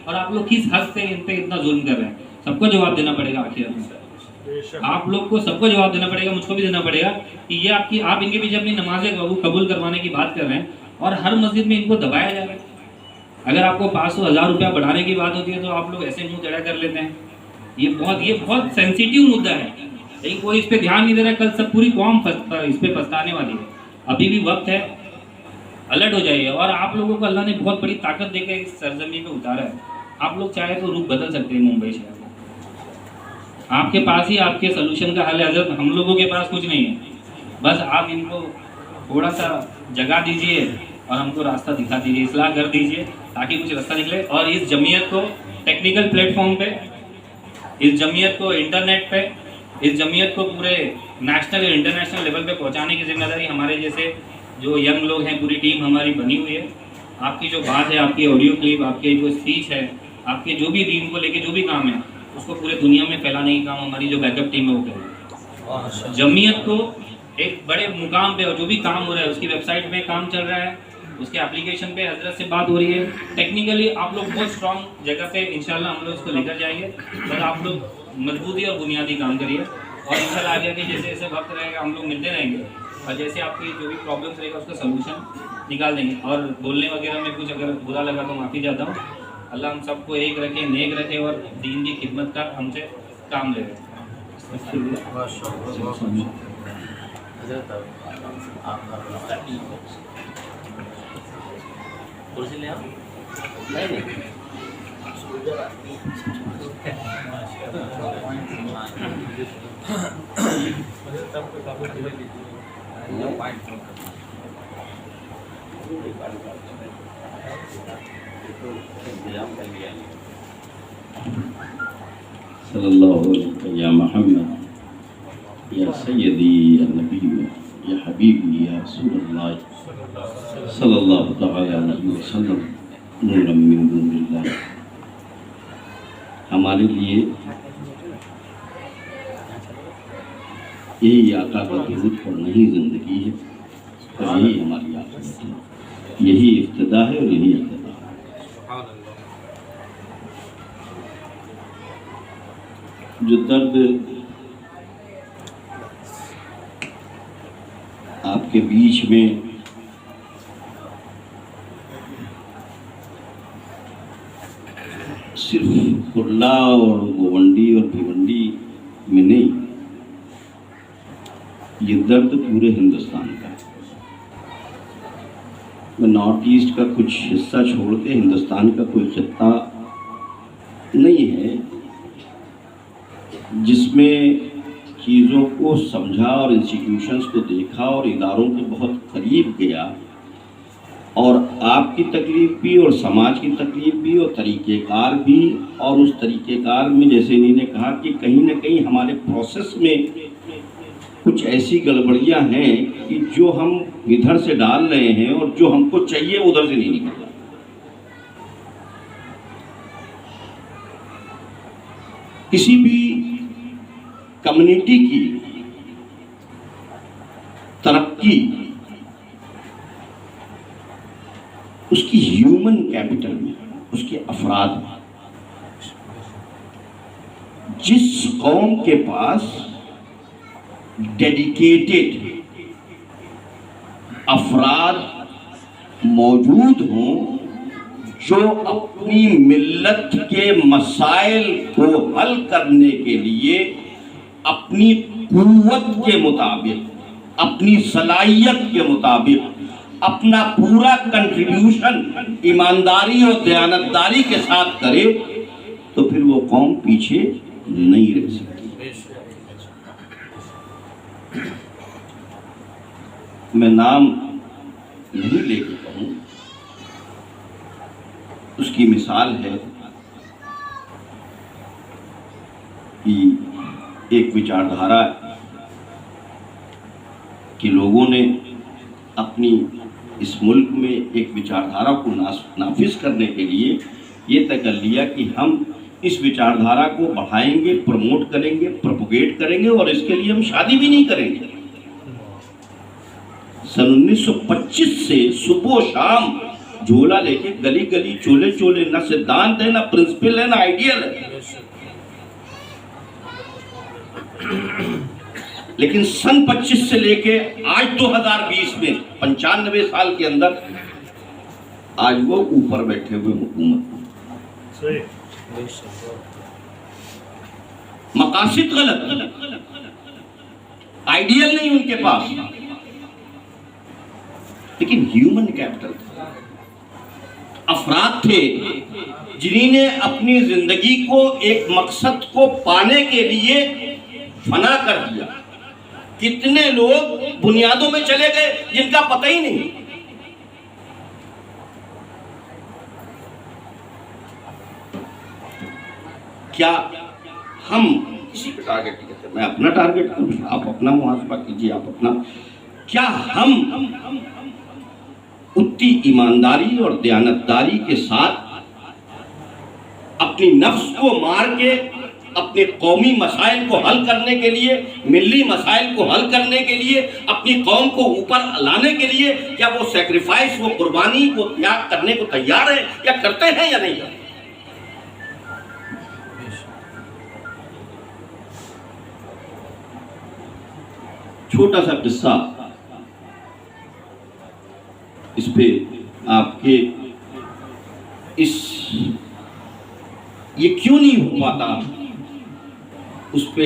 اور آپ لوگ کس حد سے ان پہ اتنا ظلم کر رہے ہیں. سب کو جواب دینا پڑے گا آخر میں, آپ لوگ کو سب کو جواب دینا پڑے گا, مجھ کو بھی دینا پڑے گا کہ یہ آپ ان کے پیچھے اپنی نمازیں قبول کروانے کی بات کر رہے ہیں, اور ہر مسجد میں ان کو دبایا جا رہا ہے. اگر آپ کو 500-1000 روپیہ بڑھانے کی بات ہوتی ہے تو آپ لوگ ایسے منہ ٹیڑھا کر لیتے ہیں. یہ بہت سینسیٹیو مدعا ہے, لیکن کوئی اس پہ دھیان نہیں دے رہا. کل سب پوری قوم اس پہ پچھتانے والی ہے. ابھی بھی وقت ہے, الرٹ ہو جائیے. اور آپ لوگوں کو اللہ نے بہت بڑی طاقت دے کے اس سرزمین پہ اتارا ہے. آپ لوگ چاہے تو رخ بدل سکتے ہیں ممبئی شہر کو. آپ کے پاس ہی آپ کے سلوشن کا حل ہے حضرت, ہم لوگوں کے پاس کچھ نہیں ہے. بس آپ ان کو تھوڑا سا جگہ دیجئے اور ہم کو راستہ دکھا دیجئے, اصلاح کر دیجئے تاکہ کچھ راستہ نکلے. اور اس جمعیت کو ٹیکنیکل پلیٹ فارم پہ, اس جمعیت کو انٹرنیٹ پہ, اس جمعیت کو پورے نیشنل اور انٹرنیشنل لیول پہ پہنچانے کی ذمہ داری ہمارے جیسے جو ینگ لوگ ہیں, پوری ٹیم ہماری بنی ہوئی ہے. آپ کی جو بات ہے, آپ کی آڈیو کلپ, آپ کی جو اسپیچ ہے, آپ کے جو بھی دین کو لے کے جو بھی کام ہے, اس کو پورے دنیا میں پھیلانے کی کام ہماری جو بیک اپ ٹیم ہے وہ کرے. جمعیت کو ایک بڑے مقام پہ, اور جو بھی کام ہو رہا ہے اس کی ویب سائٹ پہ کام چل رہا ہے, اس کے اپلیکیشن پہ حضرت سے بات ہو رہی ہے. ٹیکنیکلی آپ لوگ بہت اسٹرانگ جگہ پہ انشاءاللہ ہم لوگ اس کو لے کر جائیں گے. بس آپ لوگ مضبوطی اور بنیادی کام کریے, اور انشاءاللہ آگے کہ جیسے جیسے وقت رہے گا ہم لوگ ملتے رہیں گے, اور جیسے آپ کی جو بھی پرابلمس رہے گا اس کا سلوشن نکال دیں گے. اور بولنے وغیرہ میں کچھ اگر برا لگا تو معافی چاہتا ہوں. اللہ ہم سب کو ایک رکھے, نیک رکھے, اور دین کی خدمت کا ہم سے کام لے رہے. صلی اللہ علیہ یا محمد یا سیدی یا نبی یا حبیبی یا رسول اللہ صلی اللہ تعالی علیہ وسلم نورا من نور اللہ. ہمارے لیے یہی آقا کا درود پڑھنا ہی زندگی ہے, اور یہی ہماری آخرت ہے, یہی ابتدا ہے اور یہی ابتدا ہے. जो दर्द आपके बीच में सिर्फ कुर्ला और गोवंडी और भिवंडी में नहीं, ये दर्द पूरे हिंदुस्तान का है। मैं नॉर्थ ईस्ट का कुछ हिस्सा छोड़ के हिंदुस्तान का कोई खित्ता नहीं है जिसमें चीज़ों को समझा और इंस्टीट्यूशंस को देखा और इदारों के बहुत करीब गया और आपकी तकलीफ भी और समाज की तकलीफ भी और तरीक़ेकार भी, और उस तरीक़ेकार में जैसे इन्होंने कहा कि कहीं ना कहीं हमारे प्रोसेस में कुछ ऐसी गड़बड़ियां हैं कि जो हम इधर से डाल रहे हैं और जो हमको चाहिए उधर से नहीं निकल रहा। किसी भी कम्युनिटी की तरक्की उसकी ह्यूमन कैपिटल में, उसके अफराद में। जिस कौम के पास डेडिकेटेड अफराद मौजूद हों जो अपनी मिल्लत के मसाइल को हल करने के लिए अपनी कुव्वत के मुताबिक, अपनी सलाहियत के मुताबिक अपना पूरा कंट्रीब्यूशन ईमानदारी और दयानतदारी के साथ करे तो फिर वो कौम पीछे नहीं रह सकती। मैं नाम नहीं लेके कहूँ, उसकी मिसाल है कि एक विचारधारा के लोगों ने अपनी इस मुल्क में एक विचारधारा को नाफिज करने के लिए ये तय कर लिया कि हम इस विचारधारा को बढ़ाएंगे, प्रमोट करेंगे, प्रोपोगेट करेंगे और इसके लिए हम शादी भी नहीं करेंगे। सन 1925 से सुबह शाम झोला लेके गली गली चोले चोले, ना सिद्धांत है, ना प्रिंसिपल है, ना आइडियल है। लेकिन सन 25 से लेके आज 2020 में 95 साल के अंदर आज वो ऊपर बैठे हुए हुकूमत, मकासिद गलत, आइडियल नहीं उनके पास, लेकिन ह्यूमन कैपिटल था। अफराद थे जिन्होंने अपनी जिंदगी को एक मकसद को पाने के लिए फना कर दिया। कितने लोग बुनियादों में चले गए जिनका पता ही नहीं। क्या हम किसी पे टारगेट नहीं करते? मैं अपना टारगेट करूं, आप अपना मुहासबा कीजिए, आप अपना। क्या हम उतनी ईमानदारी और दयानतदारी के साथ अपनी नफ्स को मार के अपने कौमी मसाइल को हल करने के लिए, मिली मसाइल को हल करने के लिए, अपनी कौम को ऊपर लाने के लिए, क्या वो सैक्रिफाइस, वो कुर्बानी, वो त्याग करने को तैयार है या करते हैं या नहीं? छोटा सा किस्सा इस पे आपके ये क्यों नहीं हो पाता उस पे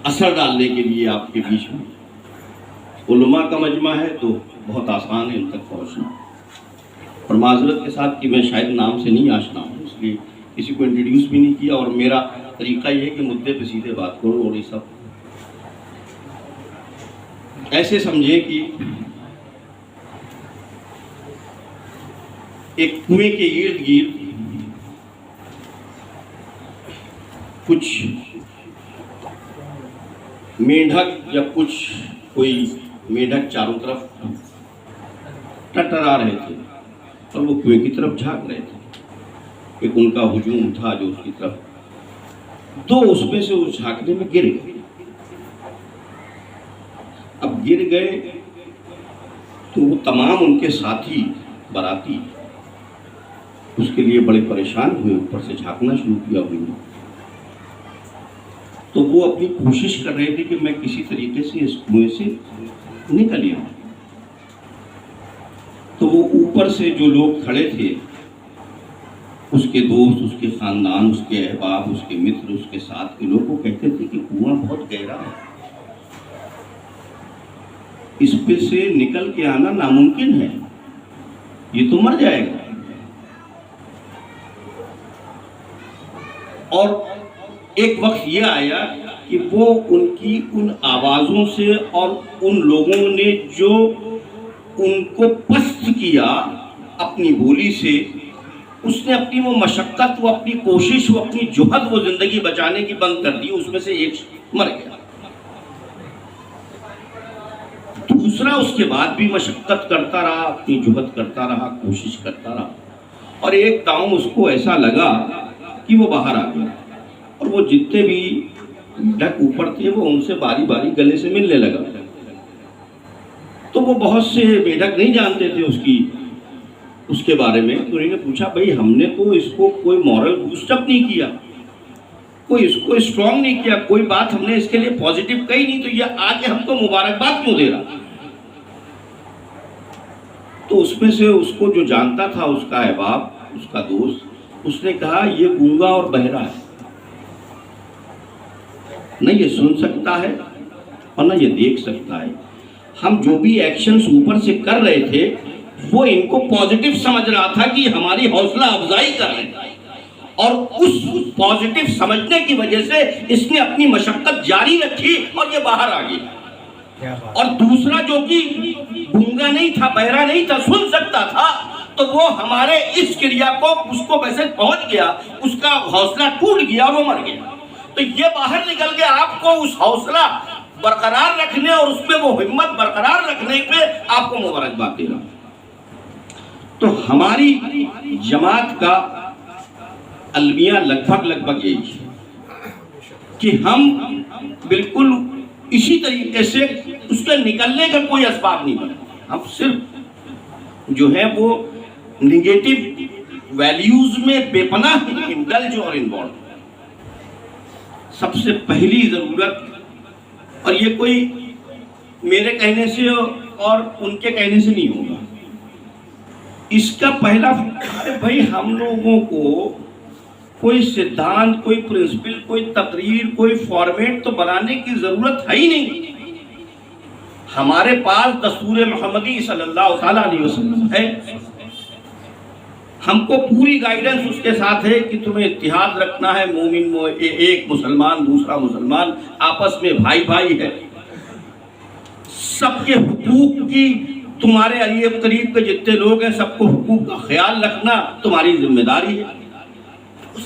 असर डालने के लिए आपके बीच में। उलमा का मजमा है तो बहुत आसान है इन तक पहुंचना। और माजरत के साथ कि मैं शायद नाम से नहीं आशना हूँ, इसलिए किसी को इंट्रोड्यूस भी नहीं किया। और मेरा तरीका ये है कि मुद्दे पे सीधे बात करो। और ये सब ऐसे समझे कि एक कुएं के इर्द गिर्द कुछ मेढक या कोई मेढक चारों तरफ टटरा रहे थे और वो कुएं की तरफ झांक रहे थे। एक उनका हुजूम था जो उसकी तरफ, दो उसमें से उस झांकने में गिर गए। अब गिर गए तो वो तमाम उनके साथी बाराती उसके लिए बड़े परेशान हुए, ऊपर से झांकना शुरू किया हुआ। تو وہ اپنی کوشش کر رہے تھے کہ میں کسی طریقے سے اس کنویں سے نکل آؤں. تو وہ اوپر سے جو لوگ کھڑے تھے، اس کے دوست، اس کے خاندان، اس کے احباب، اس کے متر، اس کے ساتھ کے لوگ وہ کہتے تھے کہ کنواں بہت گہرا ہے، اس پہ سے نکل کے آنا ناممکن ہے، یہ تو مر جائے گا. اور ایک وقت یہ آیا کہ وہ ان کی ان آوازوں سے اور ان لوگوں نے جو ان کو پست کیا اپنی بولی سے، اس نے اپنی وہ مشقت، وہ اپنی کوشش، وہ اپنی جہد، وہ زندگی بچانے کی بند کر دی. اس میں سے ایک مر گیا، دوسرا اس کے بعد بھی مشقت کرتا رہا، اپنی جہد کرتا رہا، کوشش کرتا رہا، اور ایک ٹائم اس کو ایسا لگا کہ وہ باہر آ گیا. اور وہ جتنے بھی ڈک اوپر تھے وہ ان سے باری باری گلے سے ملنے لگا. تو وہ بہت سے میڈک نہیں جانتے تھے اس کے بارے میں. تو انہوں نے پوچھا بھائی ہم نے تو اس کو کوئی مورل بوسٹ اپ نہیں کیا، کوئی اس کو اسٹرانگ نہیں کیا، کوئی بات ہم نے اس کے لیے پازیٹیو کہی نہیں، تو یہ آ کے ہم کو مبارکباد کیوں دے رہا؟ تو اس میں سے اس کو جو جانتا تھا، اس کا احباب، اس کا دوست، اس نے کہا یہ گونگا اور بہرا ہے، نہ یہ سن سکتا ہے اور نہ یہ دیکھ سکتا ہے. ہم جو بھی ایکشنز اوپر سے کر رہے تھے وہ ان کو پازیٹیو سمجھ رہا تھا کہ ہماری حوصلہ افزائی کر رہے ہیں، اور اس پازیٹیو سمجھنے کی وجہ سے اس نے اپنی مشقت جاری رکھی اور یہ باہر آ گیا. اور دوسرا جو کہ گونگا نہیں تھا، بہرا نہیں تھا، سن سکتا تھا، تو وہ ہمارے اس کریا کو، اس کو میسج پہنچ گیا، اس کا حوصلہ ٹوٹ گیا اور وہ مر گیا. تو یہ باہر نکل کے آپ کو اس حوصلہ برقرار رکھنے اور اس پہ وہ ہمت برقرار رکھنے پہ آپ کو مبارکباد دے رہا ہوں. تو ہماری جماعت کا المیہ لگ بھگ یہی ہے کہ ہم بالکل اسی طریقے سے اس کے نکلنے کا کوئی اسباب نہیں بنا. ہم صرف جو ہے وہ نگیٹو ویلیوز میں بے پناہ انڈلج اور انوالو. سب سے پہلی ضرورت، اور یہ کوئی میرے کہنے سے اور ان کے کہنے سے نہیں ہوگا، اس کا پہلا بھائی ہم لوگوں کو کوئی سدھانت، کوئی پرنسپل، کوئی تقریر، کوئی فارمیٹ تو بنانے کی ضرورت ہے ہی نہیں. ہمارے پاس دستور محمدی صلی اللہ تعالیٰ علیہ وسلم ہے. ہم کو پوری گائیڈنس اس کے ساتھ ہے کہ تمہیں اتحاد رکھنا ہے، مومن ایک مسلمان دوسرا مسلمان آپس میں بھائی بھائی ہے، سب کے حقوق کی، تمہارے قریب قریب کے جتنے لوگ ہیں سب کو حقوق کا خیال رکھنا تمہاری ذمہ داری ہے.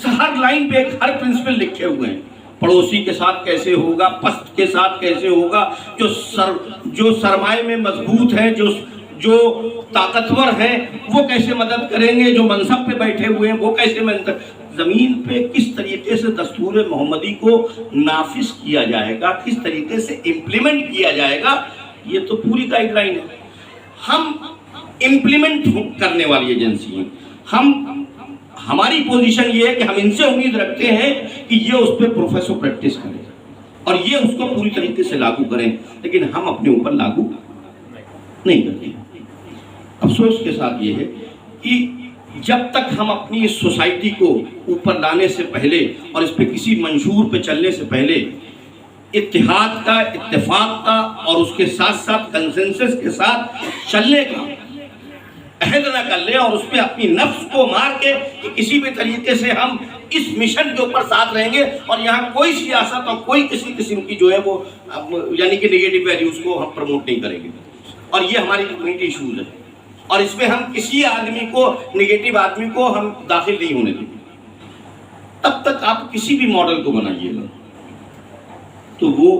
ہر لائن پہ ہر پرنسپل لکھے ہوئے ہیں. پڑوسی کے ساتھ کیسے ہوگا، پست کے ساتھ کیسے ہوگا، جو سرمایہ میں مضبوط ہیں، جو طاقتور ہیں وہ کیسے مدد کریں گے، جو منصب پہ بیٹھے ہوئے ہیں وہ کیسے زمین پہ کس طریقے سے دستور محمدی کو نافذ کیا جائے گا، کس طریقے سے امپلیمنٹ کیا جائے گا، یہ تو پوری گائیڈ لائن ہے. ہم امپلیمنٹ کرنے والی ایجنسی ہیں. ہماری پوزیشن یہ ہے کہ ہم ان سے امید رکھتے ہیں کہ یہ اس پہ پروفیسر پریکٹس کریں اور یہ اس کو پوری طریقے سے لاگو کریں، لیکن ہم اپنے اوپر لاگو نہیں کرتے. افسوس کے ساتھ یہ ہے کہ جب تک ہم اپنی اس سوسائٹی کو اوپر لانے سے پہلے اور اس پہ کسی منشور پہ چلنے سے پہلے اتحاد کا، اتفاق کا اور اس کے ساتھ ساتھ کنسنسس کے ساتھ چلنے کا عہد نہ کر لیں اور اس پہ اپنی نفس کو مار کے کہ کسی بھی طریقے سے ہم اس مشن کے اوپر ساتھ رہیں گے اور یہاں کوئی سیاست اور کوئی کسی قسم کی جو ہے وہ یعنی کہ نگیٹو ویلیوز کو ہم پروموٹ نہیں کریں گے. اور یہ ہماری کمیونٹی ایشوز ہے اور اس میں ہم کسی آدمی کو، نگیٹو آدمی کو ہم داخل نہیں ہونے دیں گے. تب تک آپ کسی بھی ماڈل کو بنائیے گا تو وہ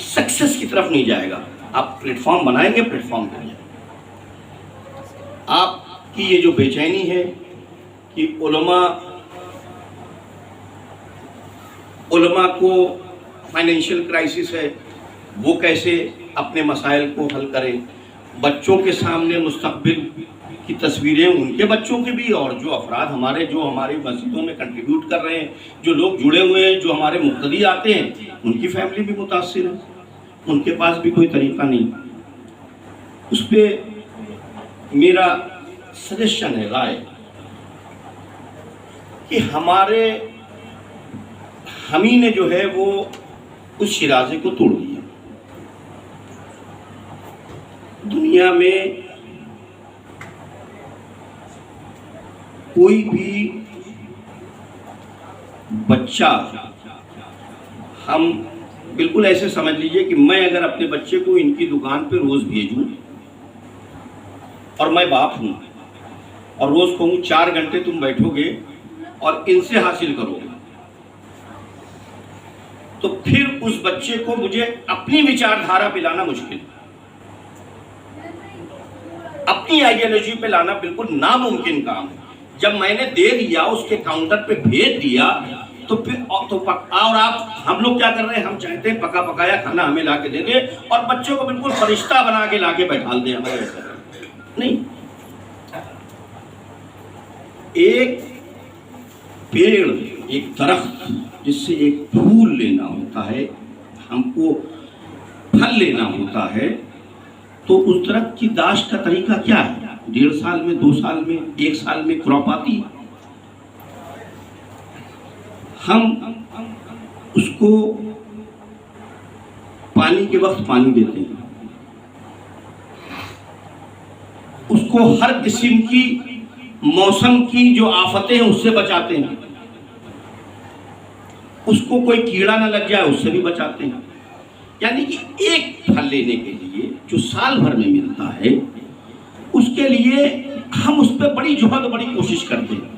سکسس کی طرف نہیں جائے گا. آپ پلیٹ فارم بنائیں گے، پلیٹ فارم بنائیں گے. آپ کی یہ جو بے چینی ہے کہ علماء کو فائنینشیل کرائسس ہے، وہ کیسے اپنے مسائل کو حل کریں، بچوں کے سامنے مستقبل کی تصویریں ان کے بچوں کی بھی، اور جو افراد جو ہماری مسجدوں میں کنٹریبیوٹ کر رہے ہیں، جو لوگ جڑے ہوئے ہیں، جو ہمارے مقتدی آتے ہیں، ان کی فیملی بھی متاثر ہے، ان کے پاس بھی کوئی طریقہ نہیں۔ اس پہ میرا سجیشن ہے، رائے، کہ ہمیں نے جو ہے وہ اس شیرازے کو توڑ دیا۔ دنیا میں کوئی بھی بچہ، ہم بالکل ایسے سمجھ لیجئے کہ میں اگر اپنے بچے کو ان کی دکان پہ روز بھیجوں اور میں باپ ہوں اور روز کہوں 4 گھنٹے تم بیٹھو گے اور ان سے حاصل کرو گے، تو پھر اس بچے کو مجھے اپنی وچار دھارا پہ لانا مشکل، اپنی آئیڈیالوجی پہ لانا بالکل ناممکن کام ہے۔ جب میں نے دے دیا، اس کے کاؤنٹر پہ بھیج دیا، تو پھر اور ہم لوگ کیا کر رہے ہیں؟ ہم چاہتے ہیں پکا پکایا کھانا ہمیں لا کے دے دے اور بچوں کو بالکل فرشتہ بنا کے لا کے بیٹھا دیں۔ ہمیں ایسا نہیں، ایک پیڑ، ایک درخت جس سے ایک پھول لینا ہوتا ہے، ہم کو پھل لینا ہوتا ہے، تو اس درخت کی داشت کا طریقہ کیا ہے؟ 1.5 سال میں، 2 سال میں، 1 سال میں کراپ آتی۔ ہم اس کو پانی کے وقت پانی دیتے ہیں، اس کو ہر قسم کی موسم کی جو آفتیں ہیں اس سے بچاتے ہیں، اس کو کوئی کیڑا نہ لگ جائے اس سے بھی بچاتے ہیں۔ یعنی کہ ایک پھل لینے کے لیے جو سال بھر میں ملتا ہے، اس کے لیے ہم اس پہ بڑی جہد، بڑی کوشش کرتے ہیں،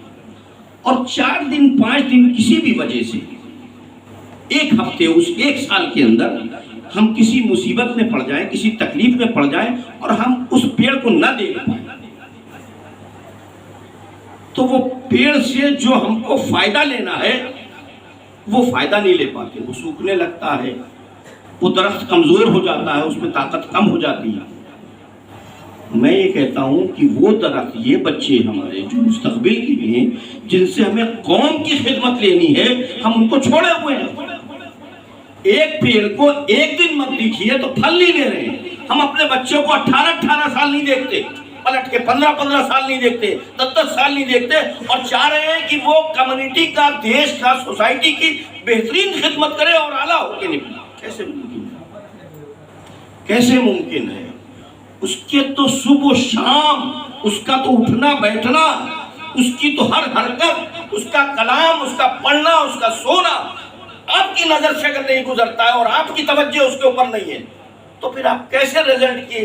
اور 4 دن 5 دن کسی بھی وجہ سے، ایک ہفتے، اس 1 سال کے اندر ہم کسی مصیبت میں پڑ جائیں، کسی تکلیف میں پڑ جائیں اور ہم اس پیڑ کو نہ دیکھ پائیں، تو وہ پیڑ سے جو ہم کو فائدہ لینا ہے وہ فائدہ نہیں لے پاتے، وہ سوکھنے لگتا ہے، وہ درخت کمزور ہو جاتا ہے، اس میں طاقت کم ہو جاتی ہے۔ میں یہ کہتا ہوں کہ وہ درخت، یہ بچے ہمارے جو مستقبل کے لیے ہیں، جن سے ہمیں قوم کی خدمت لینی ہے، ہم ان کو چھوڑے ہوئے ہیں۔ ایک پیڑ کو 1 دن مت دیکھیے تو پھل نہیں لے رہے ہیں۔ ہم اپنے بچوں کو 18 سال نہیں دیکھتے، پلٹ کے 15 سال نہیں دیکھتے، 10 سال نہیں دیکھتے، اور چاہ رہے ہیں کہ وہ کمیونٹی کا، دیش کا، سوسائٹی کی بہترین خدمت کرے اور اعلیٰ ہو کے نکلے۔ کیسے ممکن ہے؟ کیسے ممکن ہے؟ اس کے تو صبح و شام، اس کا تو اٹھنا بیٹھنا، اس کی تو ہر حرکت، اس کا کلام، اس کا پڑھنا، اس کا سونا آپ کی نظر سے اگر نہیں گزرتا ہے اور آپ کی توجہ اس کے اوپر نہیں ہے، تو پھر آپ کیسے رزلٹ کی،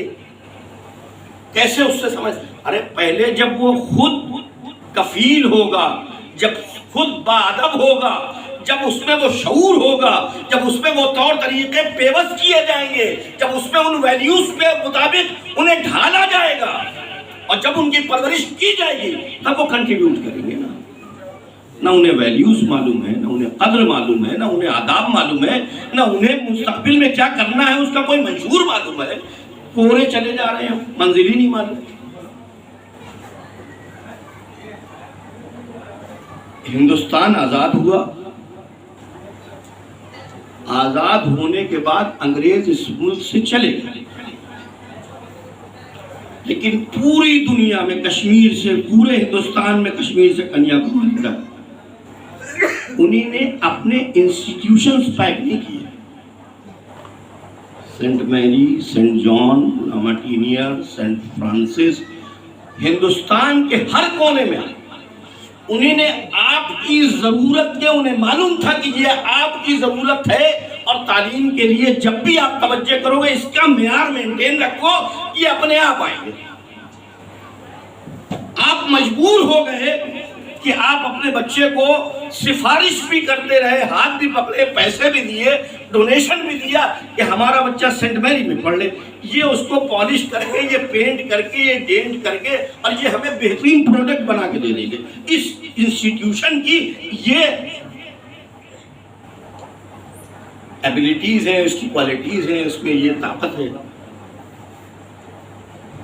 کیسے اس سے سمجھ؟ ارے پہلے جب وہ خود کفیل ہوگا، جب خود باادب ہوگا، جب اس میں وہ شعور ہوگا، جب اس میں وہ طور طریقے پیوست کیے جائیں گے، جب اس میں ان ویلیوز پہ مطابق انہیں ڈھالا جائے گا اور جب ان کی پرورش کی جائے گی، تب وہ کنٹریبیوٹ کریں گے نا۔ نہ انہیں ویلیوز معلوم ہے، نہ انہیں قدر معلوم ہے، نہ انہیں آداب معلوم ہے، نہ انہیں مستقبل میں کیا کرنا ہے اس کا کوئی منشور معلوم ہے، کوڑے چلے جا رہے ہیں، منزل ہی نہیں معلوم۔ ہندوستان آزاد ہوا، آزاد ہونے کے بعد انگریز اس ملک سے چلے گئے، لیکن پوری دنیا میں کشمیر سے، پورے ہندوستان میں کشمیر سے کنیا کماری تک انہیں نے اپنے انسٹیٹیوشنز پیک نہیں کیے۔ سینٹ میری، سینٹ جان، لاماٹینئر، سینٹ فرانسس، ہندوستان کے ہر کونے میں انہیں نے آپ کی ضرورت کے، انہیں معلوم تھا کہ یہ آپ کی ضرورت ہے، اور تعلیم کے لیے جب بھی آپ توجہ کرو گے، اس کا معیار مینٹین رکھو، یہ اپنے آپ آئیں گے۔ آپ مجبور ہو گئے کہ آپ اپنے بچے کو سفارش بھی کرتے رہے، ہاتھ بھی پکڑے، پیسے بھی دیے، ڈونیشن بھی دیا کہ ہمارا بچہ سینٹ میری میں پڑھ لے، یہ اس کو پالش کر کے، یہ پینٹ کر کے، یہ ڈینٹ کر کے، اور یہ ہمیں بہترین پروڈکٹ بنا کے دے دیں گے۔ اس انسٹیٹیوشن کی یہ ایبیلٹیز ہیں، اس کی کوالٹیز ہیں، اس میں یہ طاقت ہے۔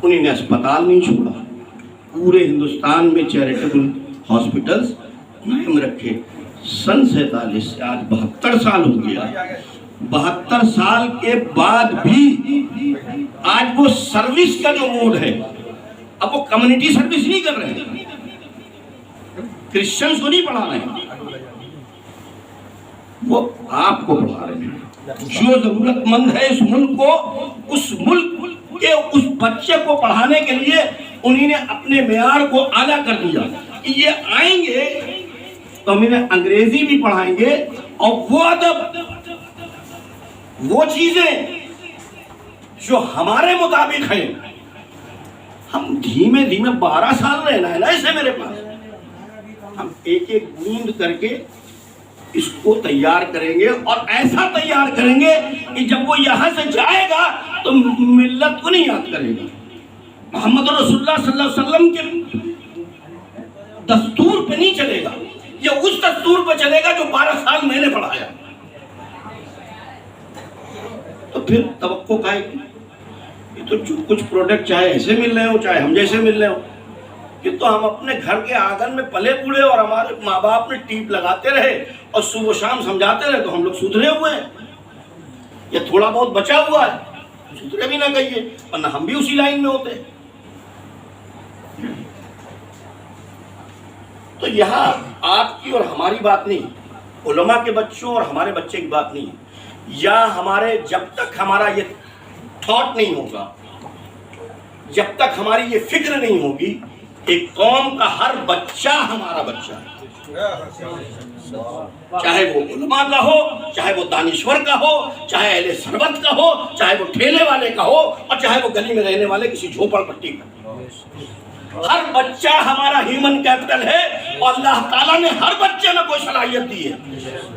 انہیں نے اسپتال نہیں چھوڑا، पूरे हिंदुस्तान में चैरिटेबल हॉस्पिटल्स कायम रखे। सन 47 से आज 72 साल हो गया। 72 साल के बाद भी आज वो सर्विस का जो मोड है, अब वो कम्युनिटी सर्विस नहीं कर रहे हैं, क्रिश्चियंस को नहीं पढ़ा रहे हैं, वो आपको पढ़ा रहे हैं। जो जरूरतमंद है इस मुल्क को, उस मुल्क के उस बच्चे को पढ़ाने के लिए उन्हीं ने अपने मेयार को आला कर दिया कि ये आएंगे तो हम इन्हें अंग्रेजी भी पढ़ाएंगे और वो अदब, वो चीजें जो हमारे मुताबिक है। हम धीमे धीमे 12 साल रहना है ना इसे मेरे पास, हम एक एक बूंद करके इसको तैयार करेंगे और ऐसा तैयार करेंगे कि जब वो यहां से जाएगा तो मिल्लत को नहीं याद करेगा, मोहम्मद रसूलुल्लाह सल्लल्लाहु अलैहि वसल्लम के दस्तूर पे नहीं चलेगा, ये उस दस्तूर पे चलेगा जो 12 साल मैंने पढ़ाया। तो फिर तवक्को का है ये तो जो कुछ प्रोडक्ट चाहे ऐसे मिल रहे हो चाहे हम जैसे मिल रहे हो, कि तो हम अपने घर के आंगन में पले बूढ़े और हमारे माँ बाप ने टीप लगाते रहे और सुबह शाम समझाते रहे तो हम लोग सुधरे हुए हैं, या थोड़ा बहुत बचा हुआ है, सुधरे भी ना कहिए, वरना हम भी उसी लाइन में होते। तो यहाँ आपकी और हमारी बात नहीं, उलमा के बच्चों और हमारे बच्चे की बात नहीं, या हमारे जब तक हमारा ये थॉट नहीं होगा, जब तक हमारी ये फिक्र नहीं होगी, एक कौम का हर बच्चा हमारा बच्चा है, चाहे वो उलमा का हो, चाहे वो दानिश्वर का हो, चाहे अहले सरबत का हो, चाहे वो ठेले वाले का हो, और चाहे वो गली में रहने वाले किसी झोपड़पट्टी का। हर बच्चा हमारा ह्यूमन कैपिटल है और अल्लाह ताला ने हर बच्चे में कोई सलाहियत दी है।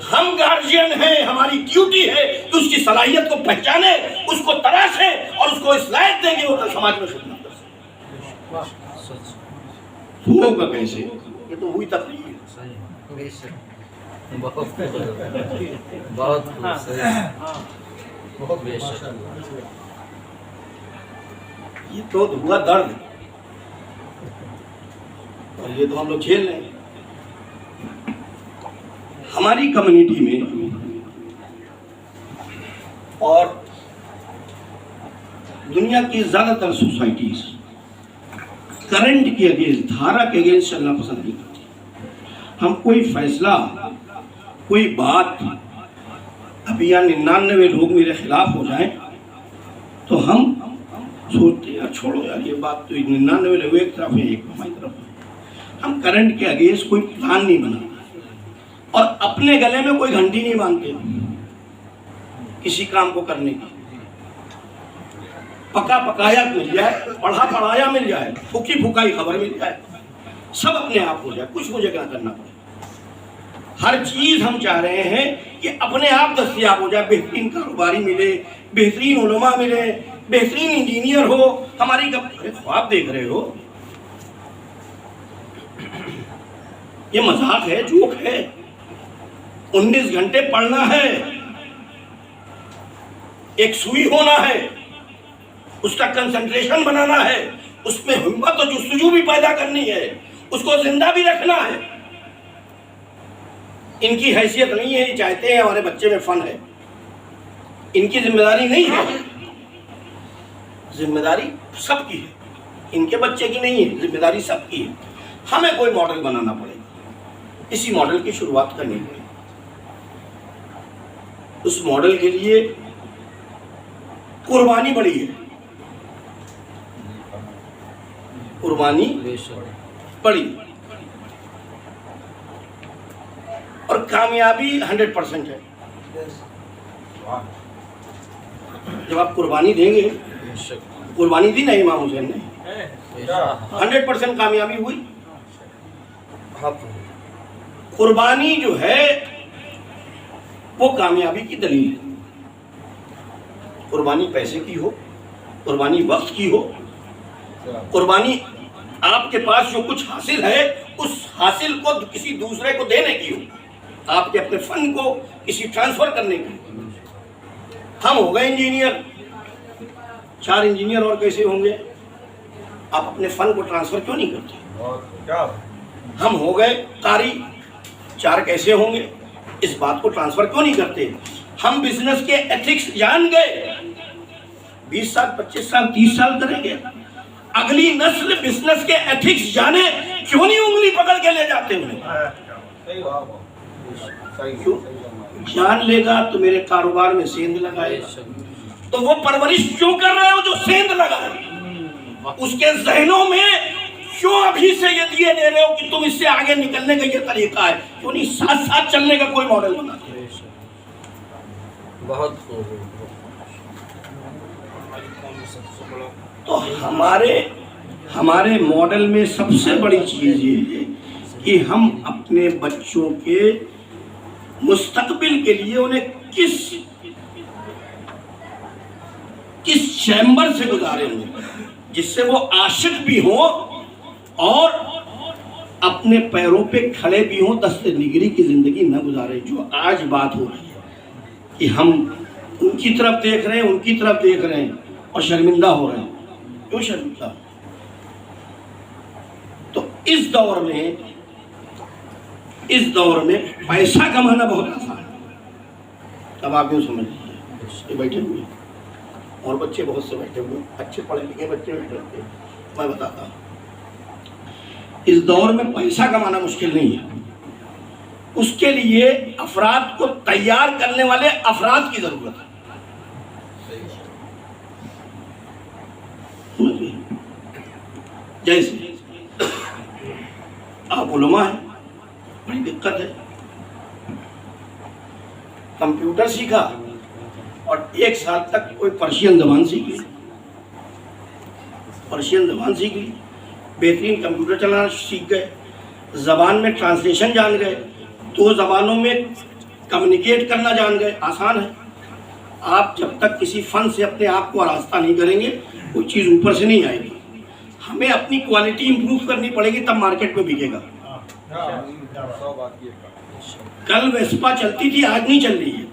हम गार्जियन हैं, हमारी ड्यूटी है कि उसकी सलाहियत को पहचाने, उसको तराशे और उसको इस लायक देंगे वो तो समाज में खिदमत कर सके। होगा कैसे? ये तो हुई तकलीफ। ये तो हुआ दर्द और ये तो हम लोग झेल रहे हैं। हमारी कम्युनिटी में और दुनिया की ज्यादातर सोसाइटीज करंट के अगेंस्ट, धारा के अगेंस्ट चलना पसंद नहीं करती। हम कोई फैसला, कोई बात, अभी यहाँ 99 लोग मेरे खिलाफ हो जाएं तो हम सोचते यार छोड़ो यार ये बात, तो 99 लोग एक तरफ है एक हमारी तरफ है। हम करंट के अगेंस्ट कोई प्लान नहीं बनाते और अपने गले में कोई घंटी नहीं बांधते किसी काम को करने की। पका पकाया मिल जाए, पढ़ा पढ़ाया मिल जाए, फूकी फुकाई खबर मिल जाए, सब अपने आप हो जाए, कुछ मुझे क्या करना पड़े। हर चीज हम चाह रहे हैं कि अपने आप दस्तयाब हो जाए, बेहतरीन कारोबारी मिले, बेहतरीन उलमा मिले, बेहतरीन इंजीनियर हो। हमारी ख्वाब देख रहे हो, ये मजाक है, जोक है। 19 घंटे पढ़ना है, एक सुई होना है, उसका कंसंट्रेशन बनाना है, उसमें हिम्मत और जुस्तजू भी पैदा करनी है, उसको जिंदा भी रखना है। इनकी हैसियत नहीं है, ये चाहते हैं हमारे बच्चे में फन है, इनकी जिम्मेदारी नहीं है। जिम्मेदारी सबकी है, इनके बच्चे की नहीं है, जिम्मेदारी सबकी है। हमें कोई मॉडल बनाना पड़ेगा, इसी मॉडल की शुरुआत करनी पड़ेगी। उस मॉडल के लिए कुर्बानी बड़ी है, कुर्बानी बड़ी और कामयाबी 100% है। जब आप कुर्बानी देंगे, कुर्बानी दी ना इमाम हुसैन ने, 100% कामयाबी हुई। कुर्बानी जो है वो कामयाबी की दलील है। कुर्बानी पैसे की हो, कुर्बानी वक्त की हो, कुर्बानी आपके पास जो कुछ हासिल है उस हासिल को किसी दूसरे को देने की हो, आपके अपने फन को किसी ट्रांसफर करने की। हम हो गए इंजीनियर, 4 इंजीनियर और कैसे होंगे? आप अपने फन को ट्रांसफर क्यों नहीं करते? हम हो गए कारी, 4 कैसे होंगे, इस बात को ट्रांसफर क्यों नहीं करते? हम बिजनेस के एथिक्स जान गए, 20 साल 25 साल 30 साल करेंगे, अगली नस्ल बिजनेस के एथिक्स जाने, क्यों नहीं उंगली पकड़ के ले जाते उन्हें? क्यों? जान लेगा तो मेरे कारोबार में सेंध लगाएगा, तो वो परवरिश क्यों कर रहे हो जो सेंध लगाए? उसके जहनों में क्यों अभी से ये दिए दे रहे हो कि तुम इससे आगे निकलने का ये तरीका है? क्यों नहीं साथ साथ चलने का कोई मॉडल बनाते? बहुत तो हमारे मॉडल में सबसे बड़ी चीज ये है कि हम अपने बच्चों के मुस्तकबिल के लिए उन्हें किस चैम्बर से गुजारेंगे जिससे वो आशिक भी हो और अपने पैरों पे खड़े भी हों, दस्ते निगरी की जिंदगी न गुजारे। जो आज बात हो रही है कि हम उनकी तरफ देख रहे हैं और शर्मिंदा हो रहे हैं। क्यों शर्मिंदा? तो इस दौर में पैसा कमाना बहुत आसान है। अब आप यूँ समझ लीजिए, ये बैठे हुए और बच्चे बहुत से बैठे हुए, अच्छे पढ़े लिखे बच्चे बैठे हुए। मैं बताता हूँ, इस दौर में पैसा कमाना मुश्किल नहीं है। उसके लिए अफराद को तैयार करने वाले अफराद की जरूरत है। जैसे आप उलमा है, बड़ी दिक्कत है, कंप्यूटर सीखा और 1 साल तक कोई पर्शियन जबान सीख ली, बेहतरीन कंप्यूटर चलाना सीख गए, जबान में ट्रांसलेशन जान गए, 2 जबानों में कम्युनिकेट करना जान गए, आसान है। आप जब तक किसी फन से अपने आप को आरास्ता नहीं करेंगे, कोई चीज़ ऊपर से नहीं आएगी। हमें अपनी क्वालिटी इंप्रूव करनी पड़ेगी, तब मार्केट में बिकेगा। कल वेस्पा चलती थी, आज नहीं चल रही है।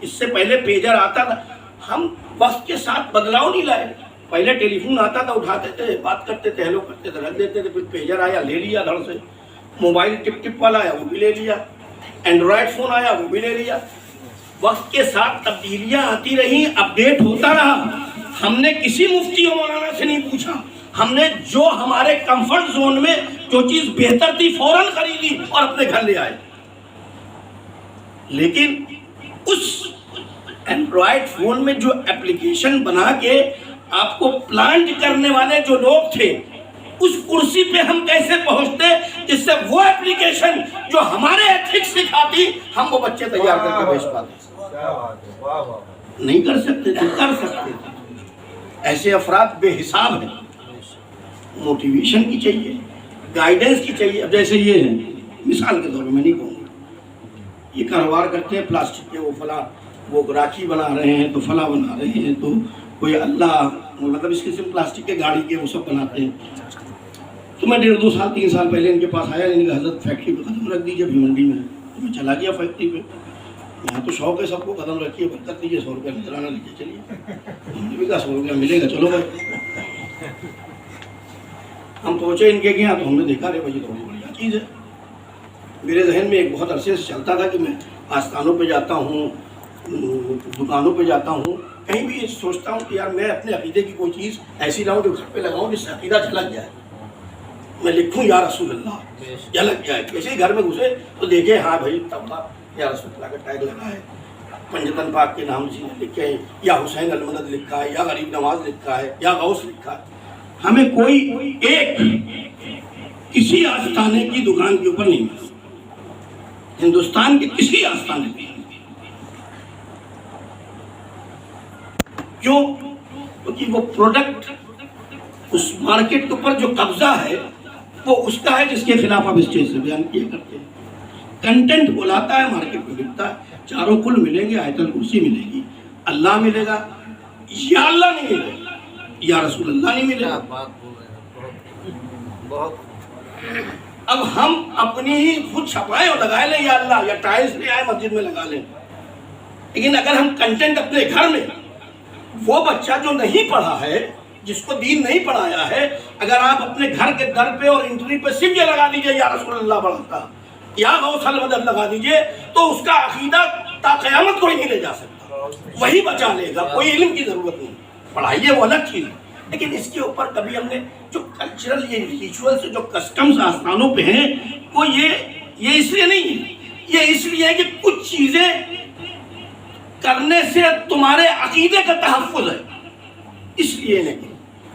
इससे पहले पेजर आता था, हम वक्त के साथ बदलाव नहीं लाए। पहले टेलीफोन आता था, उठाते थे, बात करते थे, हेलो करते थे, रख देते थे, फिर पेजर आया, ले लिया धड़ से। मोबाइल टिप वाला आया, वो भी ले लिया। एंड्रॉयड फोन आया, वो भी ले लिया। वक्त के साथ तब्दीलियां आती रही, अपडेट होता रहा। हमने किसी मुफ्ती और मौलाना से नहीं पूछा, हमने जो हमारे कंफर्ट जोन में जो चीज बेहतर थी फौरन खरीदी और अपने घर ले आए। लेकिन उस एंड्रॉयड फोन में जो एप्लीकेशन बना के आपको प्लांट करने वाले जो लोग थे, उस कुर्सी पे हम कैसे पहुंचते जिससे वो एप्लीकेशन जो हमारे एथिक्स सिखाती, हम वो बच्चे तैयार करके भेज पाते। नहीं कर सकते थे, कर सकते थे। ऐसे अफराद बेहिसाब हैं। मोटिवेशन की चाहिए, गाइडेंस की चाहिए। अब जैसे ये है, मिसाल के तौर पर मैं नहीं कहूँगा, ये कारोबार करते हैं प्लास्टिक के, वो राखी बना रहे हैं, तो फला बना रहे हैं, तो कोई अल्लाह मतलब इस किस्म प्लास्टिक के गाड़ी के वो सब बनाते हैं। तो मैं 1.5 साल 3 साल पहले इनके पास आया, इनका हजरत फैक्ट्री पे कदम रख दीजिए भिवंडी में। तो मैं चला गया फैक्ट्री पे। यहाँ तो शौक है सबको, कदम रखिए, बरकत दीजिए, 100 रुपया नजराना लीजिए, चलिए। हमने भी कहा 100 रुपया मिलेगा, चलो भाई। हम पहुँचे इनके यहाँ, तो हमने देखा, अरे भाई ये तो बड़ी बढ़िया चीज़ है। मेरे जहन में एक बहुत अरसे से चलता था कि मैं आस्थानों पे जाता हूँ, दुकानों पे जाता हूँ, कहीं भी सोचता हूँ कि यार मैं अपने अकीदे की कोई चीज़ ऐसी लाऊं जो घर पे लगाऊं जिससे अकीदा झलक जाए। मैं लिखूं या रसूल अल्लाह, झलक जाए। वैसे ही घर में घुसे तो देखे, हाँ भाई तब्बा या रसूल अल्लाह का टैग लगा है, पंजतन पाक के नाम से लिखे हैं, या हुसैन अलमदद लिखा है, या गरीब नवाज लिखा है, या गौस लिखा है। हमें कोई एक किसी आस्थाने की दुकान के ऊपर नहीं मिला, हिंदुस्तान के किसी आस्थाने की। क्यों? क्योंकि वो प्रोडक्ट उस मार्केट के ऊपर जो कब्जा है वो उसका है जिसके खिलाफ आप स्टेज से बयान किए करते हैं। कंटेंट बुलाता है, मार्केट में बिकता है। चारों कुल मिलेंगे, आयतल कुर्सी मिलेगी, अल्लाह मिलेगा, या अल्लाह नहीं मिलेगा, या रसूल अल्लाह नहीं मिलेगा। अब हम अपनी ही खुद छपाए और लगाए लें या अल्लाह, या टाइल्स ले आए मस्जिद में लगा लें। लेकिन अगर हम कंटेंट अपने घर में, वो बच्चा जो नहीं पढ़ा है جس کو دین نہیں پڑھایا ہے، اگر آپ اپنے گھر کے در پہ اور انٹری پہ صرف یہ لگا دیجئے یا رسول اللہ بڑھتا یا غوث المدد لگا دیجئے، تو اس کا عقیدہ تا قیامت کوئی نہیں لے جا سکتا، وہی بچا لے گا، کوئی علم کی ضرورت نہیں۔ پڑھائیے وہ الگ چیز، لیکن اس کے اوپر کبھی ہم نے جو کلچرل یہ ریچول سے جو کسٹمز آستانوں پہ ہیں، وہ یہ اس لیے نہیں ہے، یہ اس لیے ہے کہ کچھ چیزیں کرنے سے تمہارے عقیدے کا تحفظ ہے، اس لیے نہیں،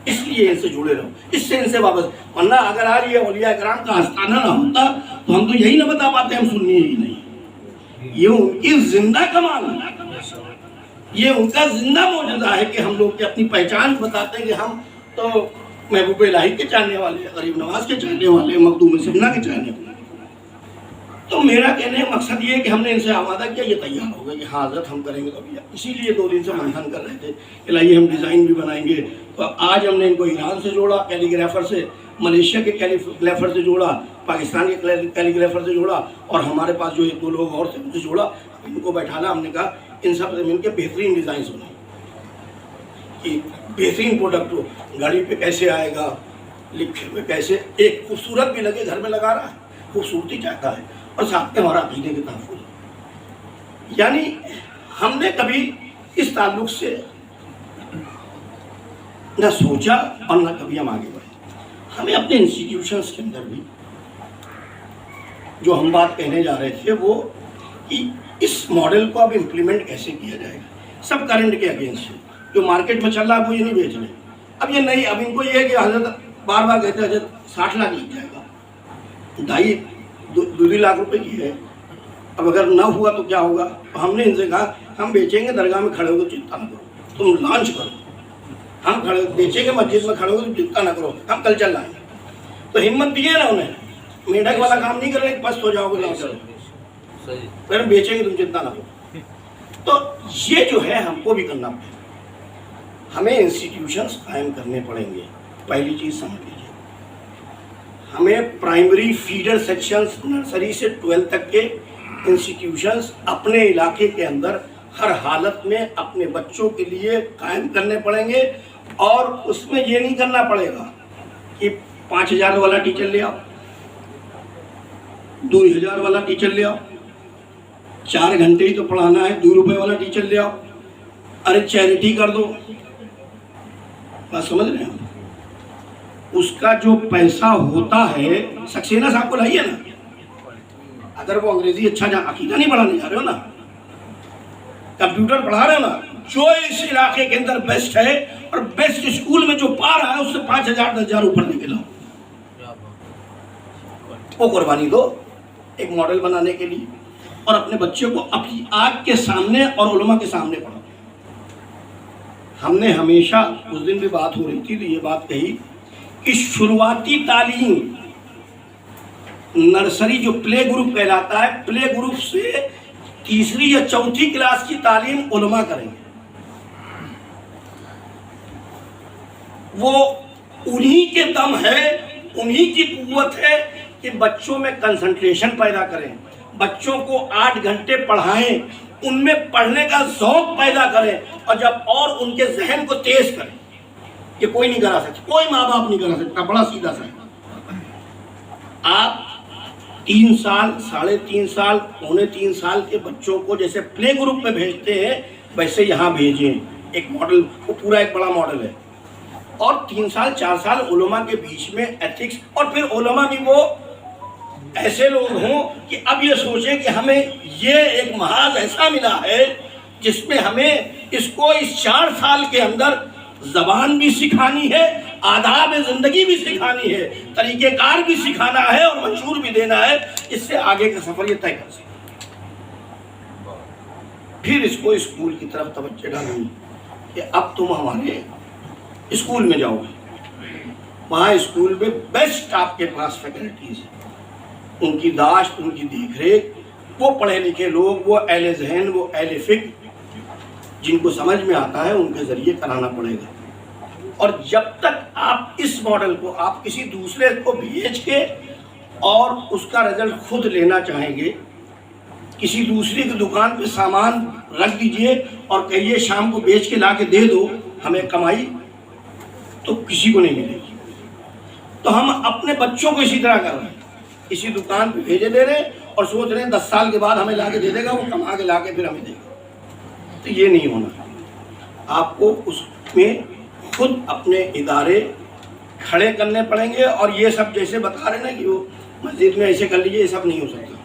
اس لیے ان سے جڑے رہو، اس سے ان سے وابستہ، ورنہ اگر آج یہ اولیاء کرام کا آستانہ نہ ہوتا تو ہم تو یہی نہ بتا پاتے ہم سنی ہی نہیں۔ یہ ان کی زندہ کمال ہے، یہ ان کا زندہ معجزہ ہے کہ ہم لوگ اپنی پہچان بتاتے ہیں کہ ہم تو محبوب الہی کے چاہنے والے ہیں، غریب نواز کے چاہنے والے ہیں، مخدوم سمنا کے چاہنے والے ہیں۔ تو میرا کہنے کا مقصد یہ ہے کہ ہم نے ان سے آمادہ کیا، یہ تیار ہو گئے کہ ہاں حضرت ہم کریں گے، کبھی اسی لیے 2 دن سے منتھن کر رہے تھے کہ لائیے ہم ڈیزائن بھی بنائیں گے۔ تو آج ہم نے ان کو ایران سے جوڑا کیلی گرافر سے، ملیشیا کے کیلی گرافر سے جوڑا، پاکستان کے کیلی گرافر سے جوڑا، اور ہمارے پاس جو 1-2 لوگ اور تھے ان سے جوڑا۔ ان کو بیٹھانا، ہم نے کہا ان سب سے مل کے بہترین ڈیزائنس بنائیں کہ بہترین پروڈکٹ ہو، گاڑی پہ کیسے آئے گا، لکھے ہوئے کیسے، ایک خوبصورت بھی لگے، گھر میں لگا رہا ہے خوبصورتی چاہتا ہے، اور ساتھ میں ہمارا عقیدے کے تحفظ۔ یعنی ہم نے کبھی اس تعلق سے نہ سوچا اور نہ کبھی ہم آگے بڑھے۔ ہمیں اپنے انسٹیٹیوشنس کے اندر بھی جو ہم بات کہنے جا رہے تھے وہ کہ اس ماڈل کو اب امپلیمنٹ کیسے کیا جائے گا، سب کرنٹ کے اگینسٹ ہے، جو مارکیٹ میں چل رہا ہے وہ یہ نہیں بیچ رہے۔ اب یہ نہیں، اب ان کو یہ ہے کہ حضرت بار بار کہتے ہیں حضرت 60 لاکھ لگ جائے گا، 2.5 لاکھ روپے کی ہے، اب اگر نہ ہوا تو کیا ہوگا؟ تو ہم نے ان سے کہا ہم بیچیں گے، درگاہ میں کھڑے ہو تو چنتا نہ کرو، تم لانچ کرو، ہم کھڑے بیچیں گے، مسجد میں کھڑے ہو تو چنتا نہ کرو، ہم کل چل لائیں گے۔ تو ہمت دیے نا انہیں، میڈک والا کام نہیں کر رہے، پست ہو جاؤ گے، نہ کرو، پھر ہم بیچیں گے، تم چنتا نہ کرو۔ تو یہ جو ہے ہم کو بھی کرنا پڑے گا، ہمیں انسٹیٹیوشنس قائم کرنے پڑیں گے۔ پہلی چیز سمجھ لیجیے، ہمیں پرائمری فیڈر سیکشنز نرسری سے 12 تک کے انسٹیٹیوشنز اپنے علاقے کے اندر ہر حالت میں اپنے بچوں کے لیے قائم کرنے پڑیں گے، اور اس میں یہ نہیں کرنا پڑے گا کہ 5,000 والا ٹیچر لے آؤ، 2,000 والا ٹیچر لے آؤ، 4 گھنٹے ہی تو پڑھانا ہے، 2 روپے والا ٹیچر لے آؤ، ارے چیریٹی کر دو، بات سمجھ رہے ہیں؟ اس کا جو پیسہ ہوتا ہے، سکسینہ صاحب کو لائیے نا، اگر وہ انگریزی اچھا عقیدہ نہیں پڑھانے جا رہے ہو نا، کمپیوٹر پڑھا رہے ہو نا، جو اس علاقے کے اندر بیسٹ ہے اور بیسٹ اسکول میں جو پا رہا ہے اس سے 5,000 10,000 اوپر لے کے لاؤ، وہ قربانی دو ایک ماڈل بنانے کے لیے، اور اپنے بچے کو اپنی آنکھ کے سامنے اور علماء کے سامنے پڑھاؤ۔ ہم نے ہمیشہ، اس دن بھی بات ہو رہی تھی تو یہ بات کہی کہ شروعاتی تعلیم نرسری جو پلے گروپ کہلاتا ہے، پلے گروپ سے 3 یا 4 کلاس کی تعلیم علماء کریں گے، وہ انہی کے دم ہے، انہی کی قوت ہے کہ بچوں میں کنسنٹریشن پیدا کریں، بچوں کو 8 گھنٹے پڑھائیں، ان میں پڑھنے کا ذوق پیدا کریں، اور جب اور ان کے ذہن کو تیز کریں۔ یہ کوئی نہیں کرا سکتا، کوئی ماں باپ نہیں کرا سکتا، بڑا سیدھا سا ہے۔ آپ 3 سال، 3.5 سال، 3.25 سال کے بچوں کو جیسے پلے گروپ میں بھیجتے ہیں ویسے یہاں بھیجیں، ایک ماڈل، وہ پورا ایک بڑا ماڈل ہے، اور 3 سال 4 سال علماء کے بیچ میں ایتھکس، اور پھر علماء بھی وہ ایسے لوگ ہوں کہ اب یہ سوچیں کہ ہمیں یہ ایک محاذ ایسا ملا ہے جس میں ہمیں اس کو اس 4 سال کے اندر زبان بھی سکھانی ہے، آداب زندگی بھی سکھانی ہے، طریقہ کار بھی سکھانا ہے، اور منشور بھی دینا ہے، اس سے آگے کا سفر یہ طے کر سکتے۔ پھر اس کو اسکول کی طرف توجہ ڈالیں کہ اب تم ہمارے اسکول میں جاؤ گے، وہاں اسکول میں بیسٹ آپ کے پاس فیکلٹیز ہیں، ان کی داشت، ان کی دیکھ ریکھ، وہ پڑھے لکھے لوگ، وہ اہل ذہن، وہ اہل فکر، جن کو سمجھ میں آتا ہے ان کے ذریعے کرانا پڑے گا۔ اور جب تک آپ اس ماڈل کو آپ کسی دوسرے کو بھیج کے اور اس کا رزلٹ خود لینا چاہیں گے، کسی دوسرے کی دکان پہ سامان رکھ دیجئے اور کہیے شام کو بیچ کے لا کے دے دو ہمیں کمائی، तो किसी को नहीं मिलेगी। तो हम अपने बच्चों को इसी तरह कर रहे हैं, इसी दुकान पे भेजे दे रहे हैं और सोच रहे हैं 10 साल के बाद हमें ला के दे देगा, वो कमा के ला के फिर हमें देगा। तो ये नहीं होना, आपको उसमें खुद अपने इदारे खड़े करने पड़ेंगे। और ये सब जैसे बता रहे ना कि वो मस्जिद में ऐसे कर लीजिए, ये सब नहीं हो सकता।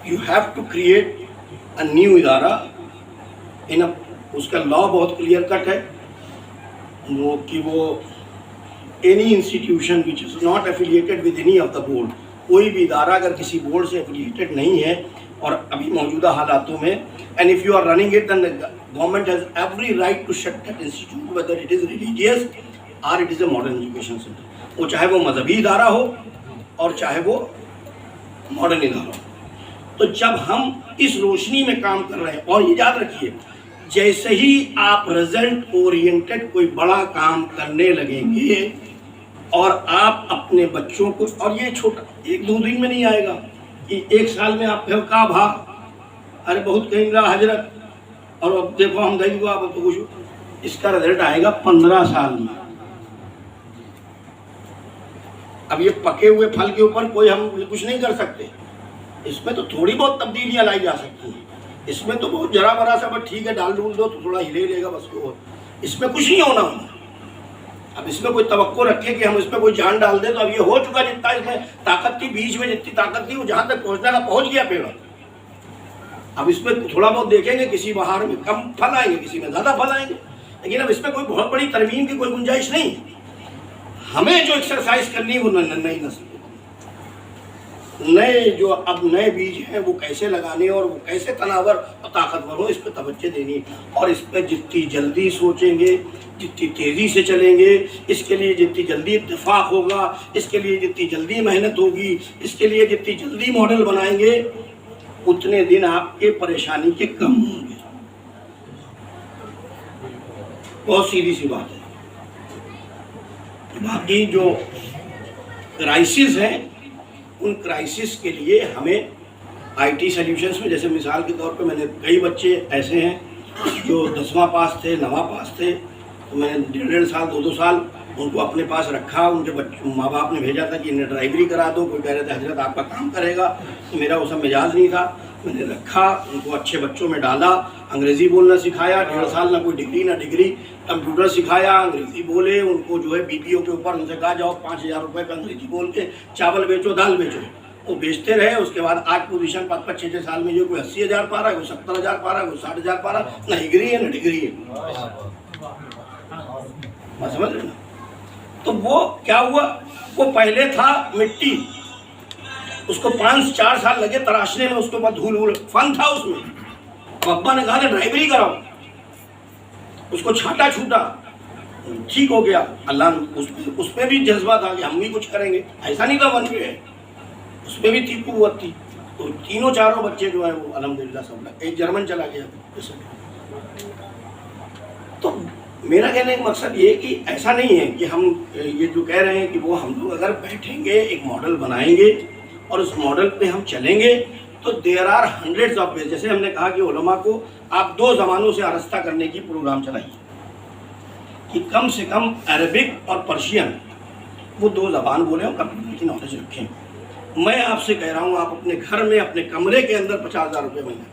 You have to create a new इदारा इन अ, उसका लॉ बहुत क्लियर कट है वो कि वो any institution which is not affiliated with any of the board, कोई भी इदारा अगर किसी बोर्ड से एफिलिएटेड नहीं है और अभी मौजूदा हालातों में, and if you are running it then government has every right to shut that institute whether it is religious और it is a modern education centre, वो चाहे वो मजहबी इदारा हो और चाहे वो मॉडर्न इदारा हो। तो जब हम इस रोशनी में काम कर रहे हैं, और ये याद रखिए, जैसे ही आप रिजल्ट ओरिएंटेड कोई बड़ा काम करने लगेंगे और आप अपने बच्चों को, और ये छोटा 1-2 दिन में नहीं आएगा कि 1 साल में आप फिर का भा अरे बहुत कहीं रहा हजरत, और अब देखो हम गई हुआ अब तो कुछ, इसका रिजल्ट आएगा 15 साल में। अब ये पके हुए फल के ऊपर कोई हम कुछ नहीं कर सकते, इसमें तो थोड़ी बहुत तब्दीलियां लाई जा सकती हैं, इसमें तो बहुत जरा बरा सा, बस ठीक है डाल डूल दो तो थोड़ा हिले लेगा बस, वो इसमें कुछ नहीं होना। अब इसमें कोई तवक्को रखे कि हम इसमें कोई जान डाल दे, तो अब ये हो चुका, जितना इसमें ताकत थी, बीज में जितनी ताकत थी वो जहाँ तक पहुँचना था पहुँच गया पेड़। अब इसमें थोड़ा बहुत देखेंगे, किसी बहार में कम फल आएंगे, किसी में ज़्यादा फल आएंगे, लेकिन अब इसमें कोई बहुत बड़ी तरमीम की कोई गुंजाइश नहीं है। हमें जो एक्सरसाइज करनी है वो नई नस्ल, नए जो अब नए बीज हैं वो कैसे लगाने और वो कैसे तनावर और ताकतवर हो, इस पर तवज्जो देनी है। और इस पर जितनी जल्दी सोचेंगे, जितनी तेज़ी से चलेंगे, इसके लिए जितनी जल्दी इत्तेफाक होगा, इसके लिए जितनी जल्दी मेहनत होगी, इसके लिए जितनी जल्दी मॉडल बनाएंगे, उतने दिन आपके परेशानी के कम होंगे। बहुत सीधी सी बात है। बाकी जो क्राइसिस हैं, उन क्राइसिस के लिए हमें आईटी सॉल्यूशंस में, जैसे मिसाल के तौर पे मैंने कई बच्चे ऐसे हैं जो 10वां पास थे, 9वां पास थे, तो मैंने 1.5 साल 2-2 साल उनको अपने पास रखा। उनके बच्चों माँ बाप ने भेजा था कि इन्हें ड्राइवरी करा दो, कोई कह रहे थे हजरत आपका काम करेगा, तो मेरा वो सब मिजाज नहीं था। मैंने रखा, उनको अच्छे बच्चों में डाला, अंग्रेज़ी बोलना सिखाया, 1.5 साल ना कोई डिग्री ना डिग्री, कंप्यूटर सिखाया, अंग्रेज़ी बोले, उनको जो है बीपीओ के ऊपर उनसे कहा जाओ 5000 रुपये का अंग्रेज़ी बोल के चावल बेचो दाल बेचो, वो बेचते रहे। उसके बाद आज पोजीशन 5-6 साल में जो कोई 80,000 पा रहा है, कोई 70,000 पा रहा है, कोई 60,000 पा रहा है, ना डिग्री है ना डिग्री है। मैं समझ रहे ना। तो वो क्या हुआ, वो पहले था मिट्टी, उसको 5-4 साल लगे तराशने में, उसके बाद धूल फन था उसमें। पापा ने कहा था ड्राइवरी कराओ, उसको छाटा छूटा, ठीक हो गया। अल्लाह उसमें भी जज्बा था कि हम भी कुछ करेंगे, ऐसा नहीं था वन वे, उसमें भी थी कुव्वत थी। तो 3-4 बच्चे जो है वो अल्हम्दुलिल्लाह सब लग, एक जर्मन चला गया। तो मेरा कहने का मकसद ये कि ऐसा नहीं है कि हम ये जो कह रहे हैं कि वो हम लोग अगर बैठेंगे एक मॉडल बनाएंगे और उस मॉडल पे हम चलेंगे तो there are hundreds of ways. जैसे हमने कहा कि उलमा को आप 2 ज़बानों से आरस्ता करने की प्रोग्राम चलाइए कि कम से कम अरबिक और पर्शियन वो 2 ज़बान बोले और कंप्यूटर की नॉलेज रखें। मैं आपसे कह रहा हूँ, आप अपने घर में अपने कमरे के अंदर 50,000 रुपये महीने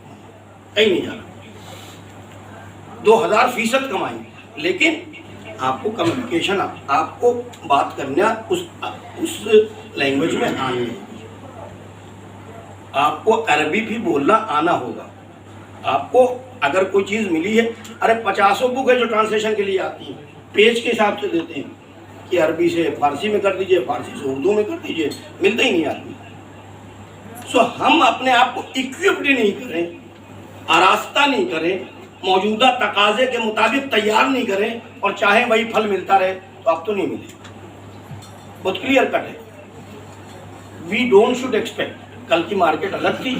कहीं नहीं जा रहा, 2000% कमाएंगे, लेकिन आपको कम्युनिकेशन, आपको बात करना उस लैंग्वेज में आनी है। आपको अरबी भी बोलना आना होगा। आपको अगर कोई चीज़ मिली है, अरे 50 बुक है जो ट्रांसलेशन के लिए आती है, पेज के हिसाब से देते हैं कि अरबी से फारसी में कर दीजिए, फारसी से उर्दू में कर दीजिए, मिलता ही नहीं आदमी। सो हम अपने आप को इक्विप्ड नहीं करें, आरास्ता नहीं करें, मौजूदा तकाजे के मुताबिक तैयार नहीं करें और चाहे वही फल मिलता रहे, तो अब तो नहीं मिले। बहुत क्लियर कट है। We don't should expect. कल की मार्केट अलग थी।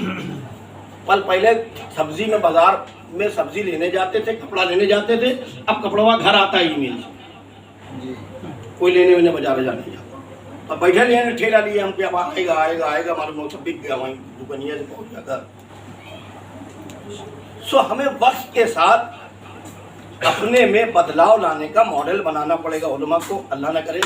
कल पहले सब्जी में, बाजार में सब्जी लेने जाते थे, कपड़ा लेने जाते थे, अब कपड़ा घर आता ही नहीं, कोई लेने वेने बाजार नहीं जाता। अब बैठे लेने ठेला लिए हम, क्या आएगा आएगा आएगा, मालूम सब बिक गया, वहीं दुकानिया से पहुँच गया घर। सो हमें वक्त के साथ अपने में बदलाव लाने का मॉडल बनाना पड़ेगा उलमा को। अल्लाह न करे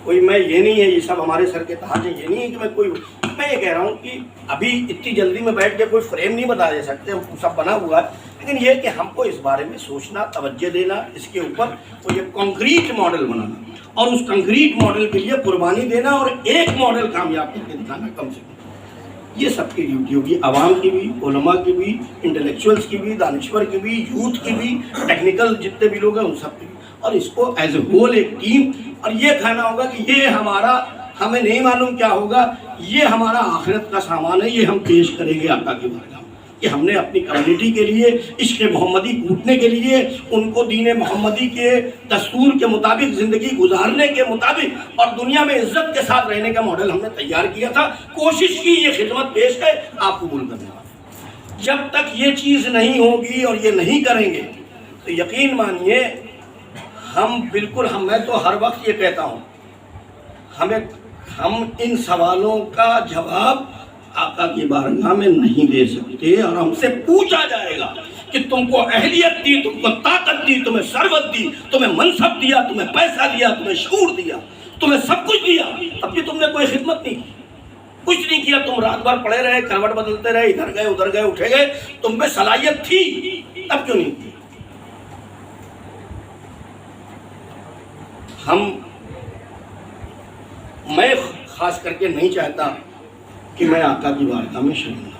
कोई, मैं ये नहीं है, ये सब हमारे सर के ताज है, ये नहीं है कि मैं ये कह रहा हूँ कि अभी इतनी जल्दी में बैठ के कोई फ्रेम नहीं बता दे सकते, सब बना हुआ है, लेकिन ये कि हमको इस बारे में सोचना, तवज्जो देना, इसके ऊपर तो ये कॉन्क्रीट मॉडल बनाना और उस कंक्रीट मॉडल के लिए कुर्बानी देना और एक मॉडल कामयाब करके दिखाना कम से कम। ये सबकी ड्यूटी होगी, आवाम की भी, उलमा की भी, इंटेलेक्चुअल्स की भी, दानिश्वर की भी, यूथ की भी, टेक्निकल जितने भी लोग हैं उन सब की भी, और इसको एज ए होल एक टीम, और ये कहना होगा कि ये हमारा, हमें नहीं मालूम क्या होगा, ये हमारा आखिरत का सामान है, ये हम पेश करेंगे आका की बारगाह में कि हमने अपनी कम्युनिटी के लिए, इश्क़ मोहम्मदी कूटने के लिए, उनको दीन मोहम्मदी के दस्तूर के मुताबिक ज़िंदगी गुजारने के मुताबिक और दुनिया में इज्जत के साथ रहने का मॉडल हमने तैयार किया था, कोशिश की, ये खिदमत पेश है, आप कबूल करने वाले। जब तक ये चीज़ नहीं होगी और ये नहीं करेंगे तो यकीन मानिए हम बिल्कुल, मैं तो हर वक्त ये कहता हूँ, हम इन सवालों का जवाब आका की बारगाह में नहीं दे सकते, और हमसे पूछा जाएगा कि तुमको अहलियत दी, तुमको ताकत दी, तुम्हें सरवत दी, तुम्हें मनसब दिया, तुम्हें पैसा दिया, तुम्हें शऊर दिया, तुम्हें सब कुछ दिया, तब भी तुमने कोई खिदमत नहीं की, कुछ नहीं किया, तुम रात भर पड़े रहे, करवट बदलते रहे, इधर गए उधर गए, उठे गए, तुम में सलाहियत थी, तब क्यों नहीं की? मैं खास करके नहीं चाहता कि मैं आका की बारगाह में शरीक हूं।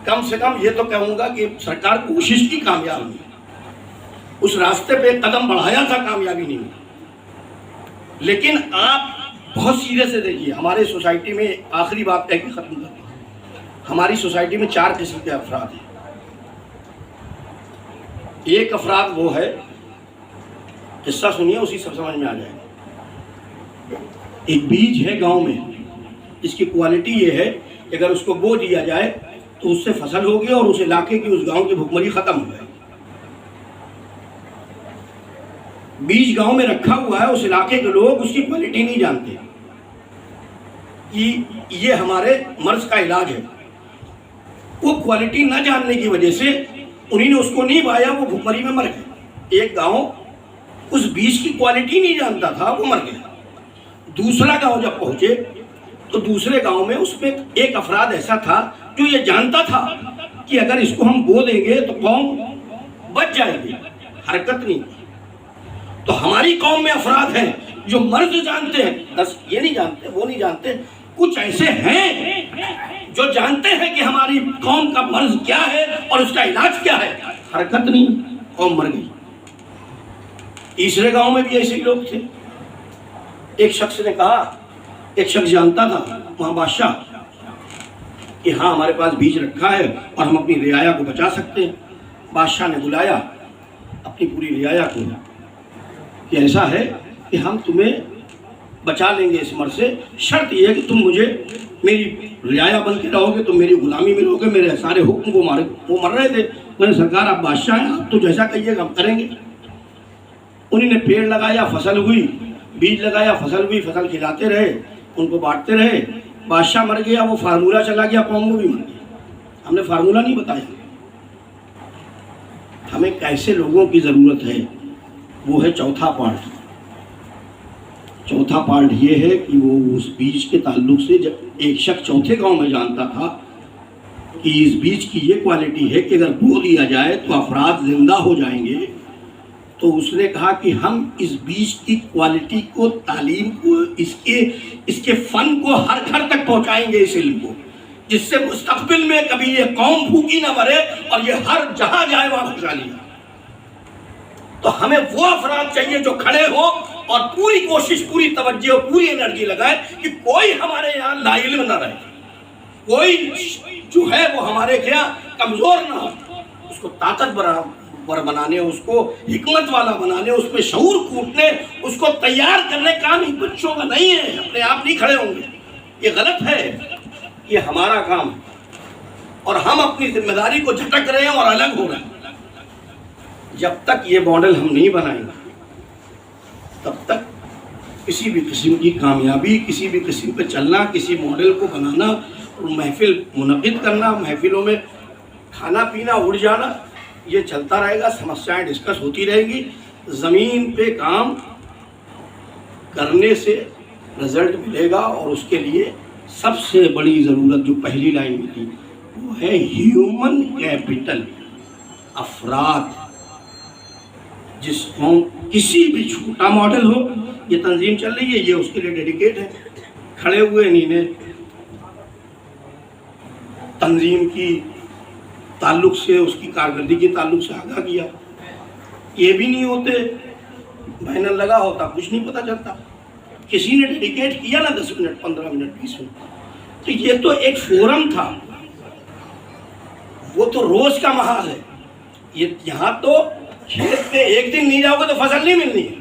कम से कम ये तो कहूँगा कि सरकार कोशिश की, कामयाब नहीं, उस रास्ते पे कदम बढ़ाया था, कामयाबी नहीं हुई। लेकिन आप बहुत सीधे से देखिए, हमारे सोसाइटी में, आखिरी बात कह के ख़त्म करते हैं, हमारी सोसाइटी में 4 किस्म के अफराद हैं। एक अफराद वो है, किस्सा सुनिए, उसी सब समझ में आ जाएगा। एक बीज है गांव में, इसकी क्वालिटी ये है कि अगर उसको बो दिया जाए तो उससे फसल होगी और उस इलाके की, उस गांव की भुखमरी खत्म हो जाएगी। बीज गांव में रखा हुआ है, उस इलाके के लोग उसकी क्वालिटी नहीं जानते कि ये हमारे मर्ज का इलाज है। वो क्वालिटी न जानने की वजह से उन्होंने उसको नहीं पाया, वो भुखमरी में मर गए। एक गांव उस बीज की क्वालिटी नहीं जानता था, वो मर गया। दूसरा गांव जब पहुंचे तो दूसरे गांव में उसमें एक अफराद ऐसा था जो ये जानता था कि अगर इसको हम बो देंगे तो कौम बच जाएगी, हरकत नहीं। तो हमारी कौम में अफराद हैं जो मर्ज जानते हैं, बस ये नहीं जानते, वो नहीं जानते, कुछ ऐसे हैं जो जानते हैं कि हमारी कौम का मर्ज क्या है और उसका इलाज क्या है, हरकत नहीं, कौम मर गई। तीसरे गांव में भी ऐसे ही लोग थे। एक शख्स ने कहा, एक शख्स जानता था वहाँ बादशाह कि हाँ हमारे पास बीज रखा है और हम अपनी रियाया को बचा सकते हैं। बादशाह ने बुलाया अपनी पूरी रियाया को कि ऐसा है कि हम तुम्हें बचा लेंगे इस मर से, शर्त यह है कि तुम मुझे मेरी रियाया बन के रहोगे, तुम मेरी गुलामी में रहोगे, मेरे सारे हुक्म वो मर रहे थे। मैंने सरकार आप बादशाह हैं, आप तो जैसा कहिएगा हम करेंगे। उन्होंने पेड़ लगाया, फसल हुई, बीज लगाया, फसल हुई, फसल खिलाते रहे, उनको बांटते रहे। बादशाह मर गया, वो फार्मूला चला गया, कौम को भी मर गया। हमने फार्मूला नहीं बताया। हमें कैसे लोगों की ज़रूरत है, वो है चौथा पार्ट। चौथा पार्ट ये है कि वो उस बीज के ताल्लुक से, जब एक शख्स चौथे गांव में जानता था कि इस बीज की ये क्वालिटी है कि अगर बो दिया जाए तो अफराद जिंदा हो जाएंगे, तो उसने कहा कि हम इस बीज की क्वालिटी को, तालीम को, इसके फ़न को हर घर तक पहुंचाएंगे, इस इल्म को, जिससे मुस्तक़बिल में कभी ये कौम भूखी ना मरे और ये हर जहां जाए वहां खुशहाली है। तो हमें वो अफराद चाहिए जो खड़े हो और पूरी कोशिश, पूरी तवज्जो, पूरी एनर्जी लगाए कि कोई हमारे यहाँ लाइल्म ना रहे, कोई जो है वो हमारे क्या कमज़ोर ना हो, उसको ताकतवर बनाने, उसको हिकमत वाला बनाने, उसमें शऊर कूटने, उसको तैयार करने काम ही बच्चों का नहीं है, अपने आप नहीं खड़े होंगे, ये गलत है, ये हमारा काम है। और हम अपनी जिम्मेदारी को झटक रहे हैं और अलग हो रहे हैं। जब तक ये मॉडल हम नहीं बनाएंगे तब तक किसी भी किस्म की कामयाबी, किसी भी किस्म पे चलना, किसी मॉडल को बनाना और महफिल मुनक़िद करना, महफिलों में खाना पीना, उड़ जाना, یہ چلتا رہے گا, سمسیائیں ڈسکس ہوتی رہیں گی. زمین پہ کام کرنے سے رزلٹ ملے گا, اور اس کے لیے سب سے بڑی ضرورت جو پہلی لائن میں تھی وہ ہے ہیومن کیپٹل. افراد, جس قوم کسی بھی چھوٹا ماڈل ہو, یہ تنظیم چل رہی ہے, یہ اس کے لیے ڈیڈیکیٹ ہے. کھڑے ہوئے انہی نے تنظیم کی تعلق سے, اس کی کارکردگی کے تعلق سے آگاہ کیا. یہ بھی نہیں ہوتے, بینر لگا ہوتا, کچھ نہیں پتہ چلتا. کسی نے ڈیڈیکیٹ کیا نا 10 منٹ 15 منٹ 20 منٹ, تو یہ تو ایک فورم تھا, وہ تو روز کا محاذ ہے. یہاں تو کھیت پہ ایک دن نہیں جاؤ گے تو فصل نہیں ملنی ہے.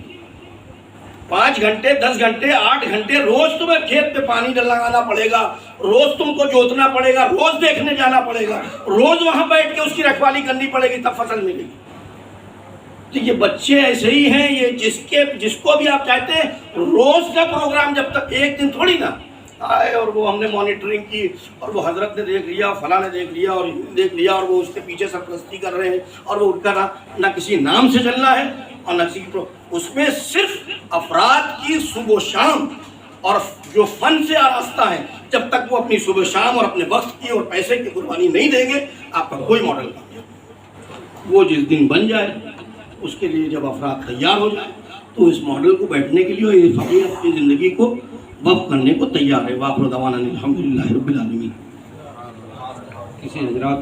5 گھنٹے 10 گھنٹے 8 گھنٹے روز تمہیں کھیت پہ پانی لگانا پڑے گا, روز تم کو جوتنا پڑے گا, روز دیکھنے جانا پڑے گا, روز وہاں بیٹھ کے اس کی رکھوالی کرنی پڑے گی, تب فصل ملے گی. تو یہ بچے ایسے ہی ہیں, یہ جس کو بھی آپ چاہتے ہیں روز کا پروگرام, جب تک ایک دن تھوڑی نا آئے اور وہ ہم نے مانیٹرنگ کی اور وہ حضرت نے دیکھ لیا, فلاں نے دیکھ لیا اور دیکھ لیا, اور وہ اس کے پیچھے سرپرستی کر رہے ہیں, اور وہ اٹھ کر نہ کسی نام سے چلنا ہے اور نہ کسی اس میں صرف افراد کی صبح و شام اور جو فن سے آراستہ ہے, جب تک وہ اپنی صبح و شام اور اپنے وقت کی اور پیسے کی قربانی نہیں دیں گے, آپ کا کوئی ماڈل نہیں. وہ جس دن بن جائے, اس کے لیے جب افراد تیار ہو جائے, تو اس ماڈل کو بیٹھنے کے لیے اور یہ فقیر اپنی زندگی کو وقف کرنے کو تیار ہے. وآخر دعوانا الحمدللہ رب العالمین. کسی حضرات